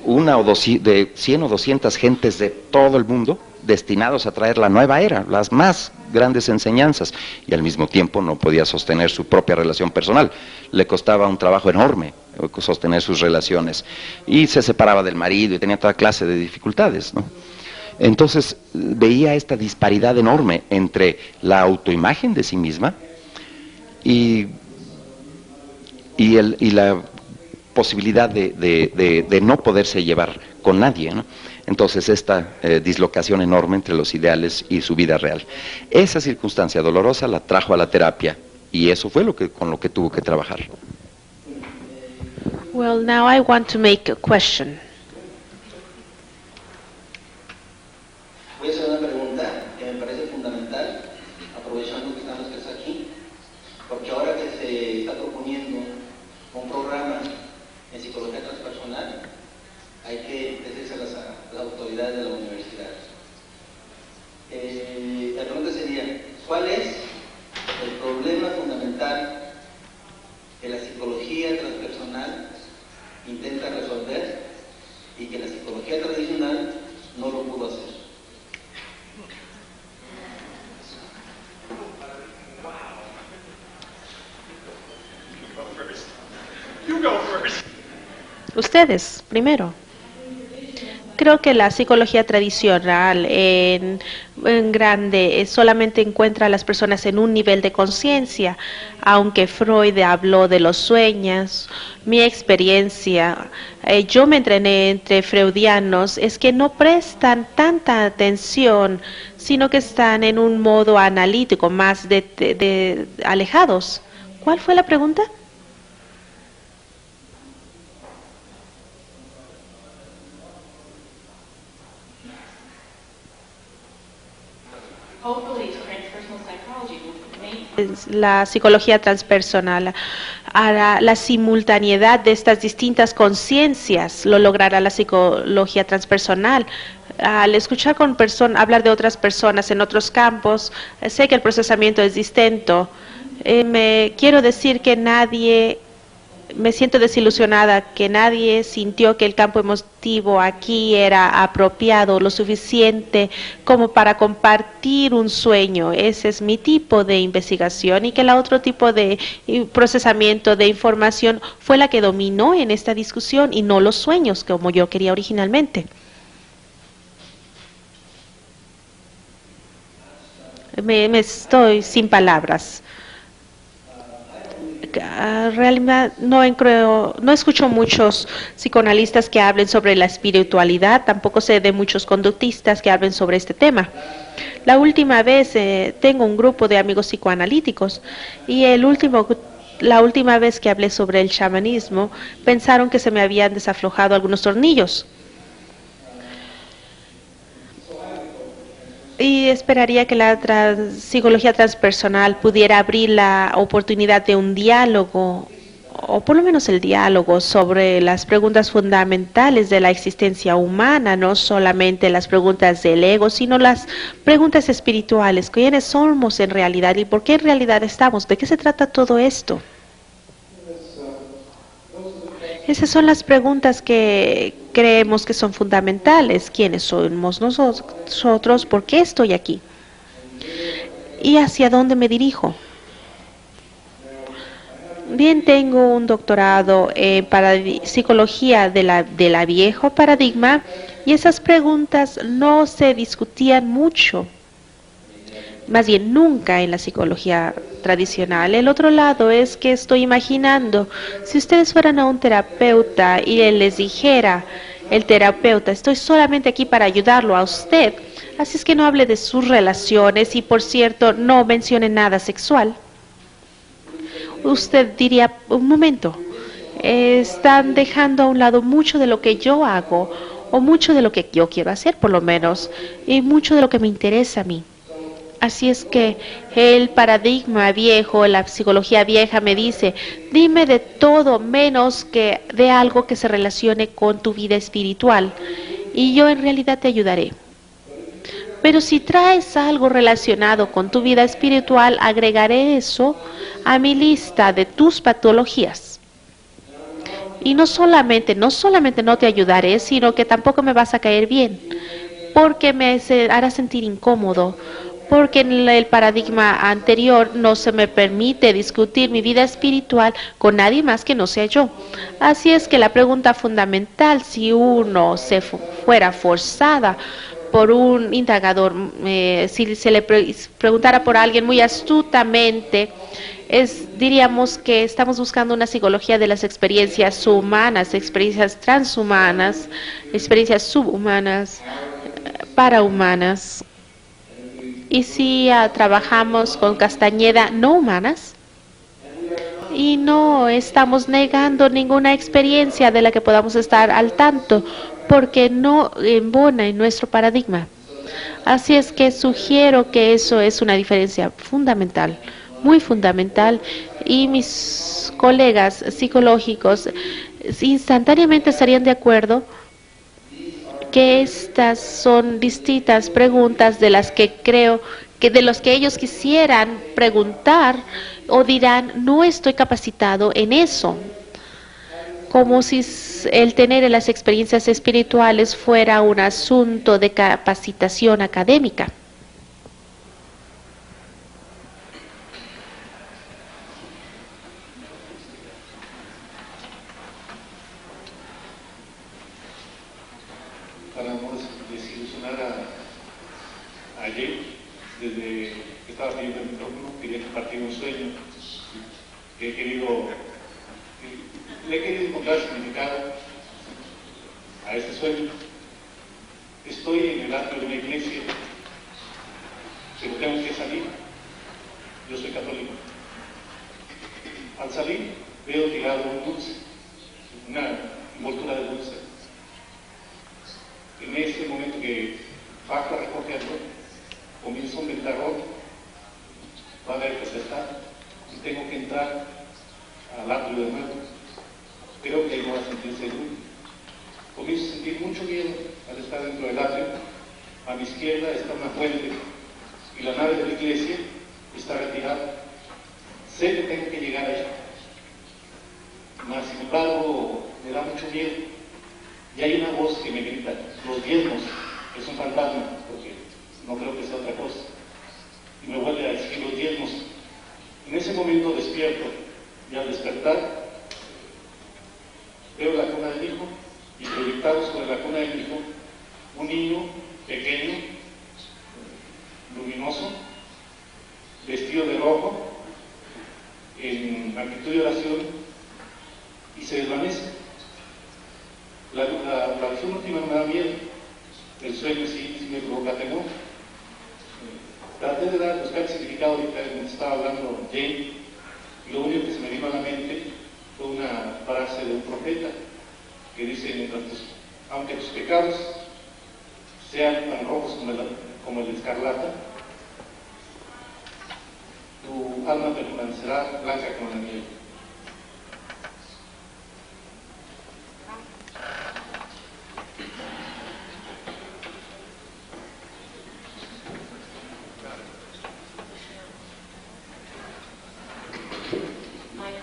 100 o 200 gentes de todo el mundo, destinados a traer la nueva era, las más grandes enseñanzas, y al mismo tiempo no podía sostener su propia relación personal. Le costaba un trabajo enorme sostener sus relaciones, y se separaba del marido y tenía toda clase de dificultades, ¿no? Entonces veía esta disparidad enorme entre la autoimagen de sí misma y la posibilidad de no poderse llevar con nadie, ¿no? Entonces esta dislocación enorme entre los ideales y su vida real. Esa circunstancia dolorosa la trajo a la terapia, y eso fue con lo que tuvo que trabajar. Well, now I want to make a question. ¿Cuál es el problema fundamental que la psicología transpersonal intenta resolver y que la psicología tradicional no lo pudo hacer? Ustedes, primero. Creo que la psicología tradicional en grande solamente encuentra a las personas en un nivel de conciencia, aunque Freud habló de los sueños. Mi experiencia, yo me entrené entre freudianos, es que no prestan tanta atención, sino que están en un modo analítico, más alejados. ¿Cuál fue la pregunta? La psicología transpersonal hará la simultaneidad de estas distintas conciencias, lo logrará la psicología transpersonal. Al escuchar con hablar de otras personas en otros campos, sé que el procesamiento es distinto. Me quiero decir que me siento desilusionada, que nadie sintió que el campo emotivo aquí era apropiado, lo suficiente como para compartir un sueño. Ese es mi tipo de investigación, y que el otro tipo de procesamiento de información fue la que dominó en esta discusión y no los sueños como yo quería originalmente. Me estoy sin palabras. Realmente no escucho muchos psicoanalistas que hablen sobre la espiritualidad, tampoco sé de muchos conductistas que hablen sobre este tema. La última vez tengo un grupo de amigos psicoanalíticos, y la última vez que hablé sobre el chamanismo pensaron que se me habían desaflojado algunos tornillos. Y esperaría que la psicología transpersonal pudiera abrir la oportunidad de un diálogo, o por lo menos el diálogo sobre las preguntas fundamentales de la existencia humana, no solamente las preguntas del ego, sino las preguntas espirituales. ¿Quiénes somos en realidad y por qué en realidad estamos? ¿De qué se trata todo esto? Esas son las preguntas que creemos que son fundamentales. ¿Quiénes somos nosotros? ¿Por qué estoy aquí? ¿Y hacia dónde me dirijo? Bien, tengo un doctorado en psicología de la viejo paradigma, y esas preguntas no se discutían mucho. Más bien nunca en la psicología tradicional. El otro lado es que estoy imaginando, si ustedes fueran a un terapeuta y él les dijera, el terapeuta, estoy solamente aquí para ayudarlo a usted, así es que no hable de sus relaciones y, por cierto, no mencione nada sexual. Usted diría, un momento, están dejando a un lado mucho de lo que yo hago, o mucho de lo que yo quiero hacer por lo menos, y mucho de lo que me interesa a mí. Así es que el paradigma viejo, la psicología vieja me dice, dime de todo menos que de algo que se relacione con tu vida espiritual, y yo en realidad te ayudaré. Pero si traes algo relacionado con tu vida espiritual, agregaré eso a mi lista de tus patologías. Y no solamente no te ayudaré, sino que tampoco me vas a caer bien, porque me hará sentir incómodo, porque en el paradigma anterior no se me permite discutir mi vida espiritual con nadie más que no sea yo. Así es que la pregunta fundamental, si uno se fuera forzada por un indagador, si se le preguntara por alguien muy astutamente, diríamos que estamos buscando una psicología de las experiencias humanas, experiencias transhumanas, experiencias subhumanas, parahumanas. Y si trabajamos con Castañeda no humanas, y no estamos negando ninguna experiencia de la que podamos estar al tanto, porque no embona en nuestro paradigma. Así es que sugiero que eso es una diferencia fundamental, muy fundamental, y mis colegas psicológicos instantáneamente estarían de acuerdo que estas son distintas preguntas de las que creo de los que ellos quisieran preguntar o dirán, no estoy capacitado en eso. Como si el tener las experiencias espirituales fuera un asunto de capacitación académica. Para no desilusionar a Jay, desde que estaba pidiendo el micrófono, quería compartir un sueño que le he querido encontrar significado a este sueño. Estoy en el atrio de una iglesia, pero tengo que salir. Yo soy católico. Al salir, veo tirado un dulce, una envoltura de dulce. En ese momento que bajo a recogerlo, comienzo un ventarrón, va a haber que está, y tengo que entrar al atrio de nuevo. Creo que ahí voy a sentir seguro. Comienzo a sentir mucho miedo al estar dentro del atrio. A mi izquierda está una fuente y la nave de la iglesia está retirada. Sé que tengo que llegar allá, mas sin embargo me da mucho miedo. Y hay una voz que me grita, los diezmos, es un fantasma, porque no creo que sea otra cosa. Y me vuelve a decir los diezmos. En ese momento despierto, y al despertar, veo la cuna del hijo, y proyectado sobre la cuna del hijo, un niño pequeño, luminoso, vestido de rojo, en actitud de oración, y se desvanece. La visión última me da miedo, el sueño sí me provoca temor. Traté de buscar el significado ahorita en estaba hablando Jane, y lo único que se me vino a la mente fue una frase de un profeta que dice, aunque tus pecados sean tan rojos como el escarlata, tu alma permanecerá blanca como la nieve.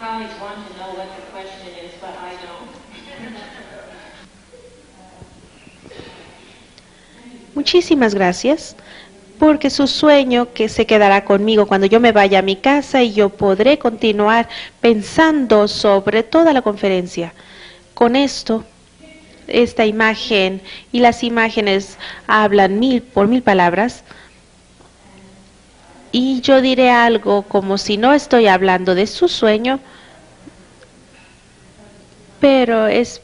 Colleagues want to know what the question is, but I don't. Muchísimas gracias, porque su sueño que se quedará conmigo cuando yo me vaya a mi casa y yo podré continuar pensando sobre toda la conferencia. Con esto, esta imagen y las imágenes hablan por mil palabras. Y yo diré algo como si no estoy hablando de su sueño, pero es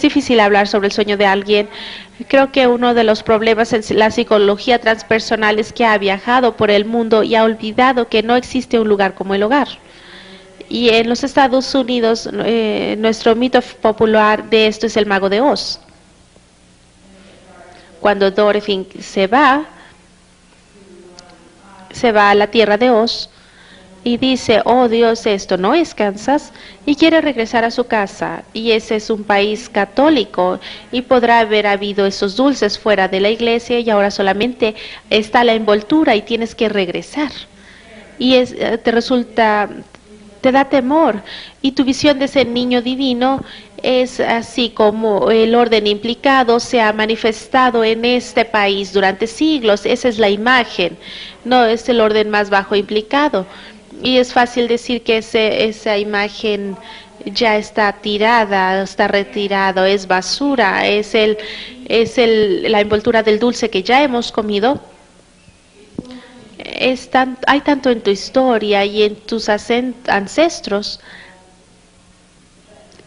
difícil hablar sobre el sueño de alguien. Creo que uno de los problemas en la psicología transpersonal es que ha viajado por el mundo y ha olvidado que no existe un lugar como el hogar. Y en los Estados Unidos, nuestro mito popular de esto es el Mago de Oz. Cuando Dorothy se va a la tierra de Oz y dice, oh Dios, esto no es Kansas, y quiere regresar a su casa, y ese es un país católico, y podrá haber habido esos dulces fuera de la iglesia, y ahora solamente está la envoltura y tienes que regresar. Y te da temor, y tu visión de ese niño divino es así como el orden implicado se ha manifestado en este país durante siglos. Esa es la imagen, no es el orden más bajo implicado. Y es fácil decir que esa imagen ya está tirada, está retirado, es basura, es la envoltura del dulce que ya hemos comido. Hay tanto en tu historia y en tus ancestros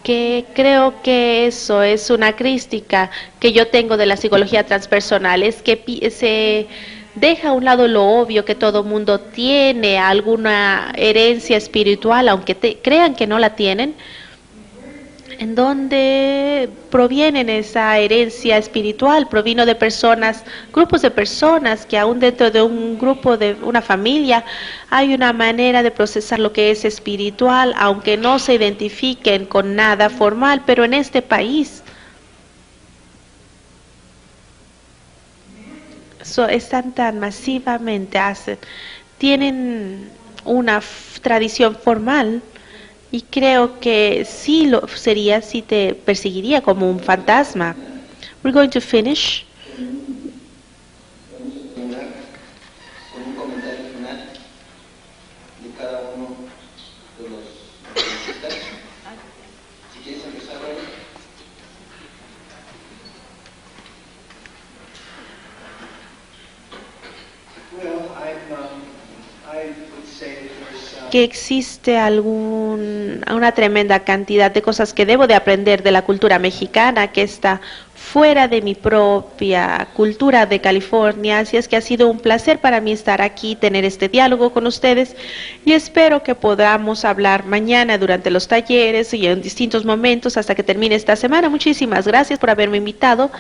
que creo que eso es una crítica que yo tengo de la psicología transpersonal, es que se deja a un lado lo obvio que todo mundo tiene, alguna herencia espiritual, aunque crean que no la tienen. ¿En dónde provienen esa herencia espiritual? Provino de personas, grupos de personas que aún dentro de un grupo, de una familia, hay una manera de procesar lo que es espiritual, aunque no se identifiquen con nada formal, pero en este país están tan masivamente, tienen una tradición formal, y creo que sí lo sería si te perseguiría como un fantasma. We're going to finish. Con un comentario final de cada uno de los artistas. Si quieres empezar, Raúl. Que existe una tremenda cantidad de cosas que debo de aprender de la cultura mexicana, que está fuera de mi propia cultura de California. Así es que ha sido un placer para mí estar aquí, tener este diálogo con ustedes, y espero que podamos hablar mañana durante los talleres y en distintos momentos hasta que termine esta semana. Muchísimas gracias por haberme invitado,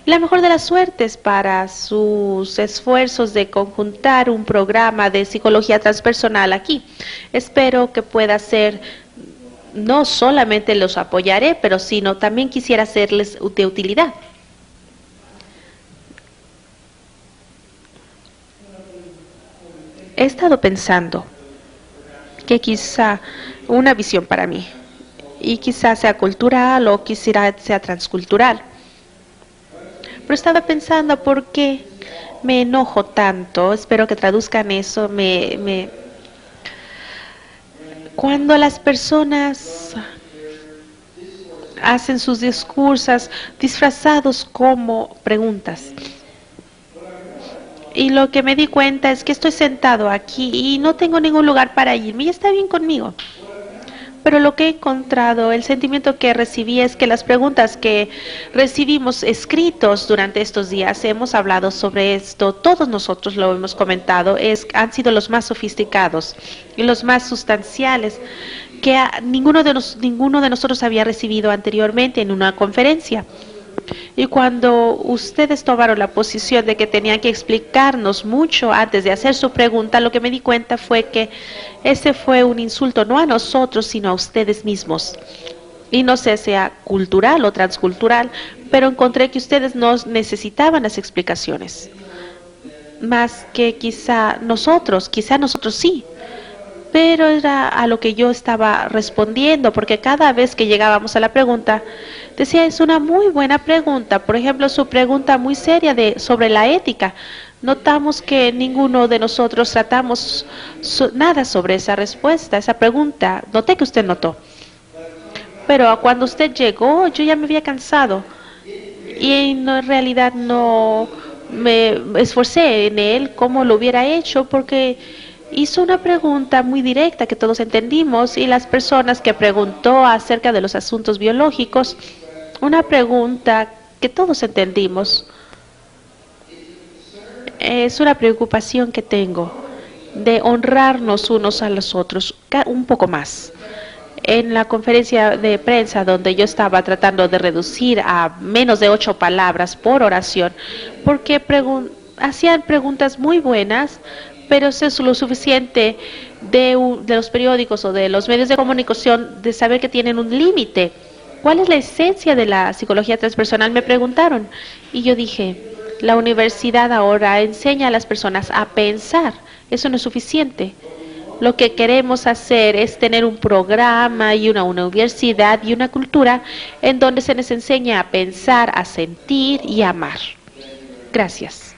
y la mejor de las suertes para sus esfuerzos de conjuntar un programa de psicología transpersonal aquí. Espero que pueda ser, no solamente los apoyaré, pero sino también quisiera serles de utilidad. He estado pensando que quizá una visión para mí, y quizá sea cultural o quizá sea transcultural, pero estaba pensando por qué me enojo tanto. Espero que traduzcan eso. Cuando las personas hacen sus discursos disfrazados como preguntas. Y lo que me di cuenta es que estoy sentado aquí y no tengo ningún lugar para irme, y está bien conmigo. Pero lo que he encontrado, el sentimiento que recibí, es que las preguntas que recibimos escritos durante estos días, hemos hablado sobre esto, todos nosotros lo hemos comentado, han sido los más sofisticados y los más sustanciales que ninguno de nosotros había recibido anteriormente en una conferencia. Y cuando ustedes tomaron la posición de que tenían que explicarnos mucho antes de hacer su pregunta, lo que me di cuenta fue que ese fue un insulto no a nosotros, sino a ustedes mismos. Y no sé, sea cultural o transcultural, pero encontré que ustedes no necesitaban las explicaciones. Más que quizá nosotros sí. Pero era a lo que yo estaba respondiendo, porque cada vez que llegábamos a la pregunta, decía, es una muy buena pregunta. Por ejemplo, su pregunta muy seria sobre la ética. Notamos que ninguno de nosotros tratamos nada sobre esa respuesta, esa pregunta. Noté que usted notó. Pero cuando usted llegó, yo ya me había cansado. Y en realidad no me esforcé en él como lo hubiera hecho, porque hizo una pregunta muy directa que todos entendimos, y las personas que preguntó acerca de los asuntos biológicos, una pregunta que todos entendimos. Es una preocupación que tengo de honrarnos unos a los otros un poco más. En la conferencia de prensa donde yo estaba tratando de reducir a menos de 8 palabras por oración, porque hacían preguntas muy buenas, pero eso es lo suficiente de los periódicos o de los medios de comunicación de saber que tienen un límite. ¿Cuál es la esencia de la psicología transpersonal?, me preguntaron. Y yo dije, la universidad ahora enseña a las personas a pensar. Eso no es suficiente. Lo que queremos hacer es tener un programa y una universidad y una cultura en donde se les enseña a pensar, a sentir y a amar. Gracias.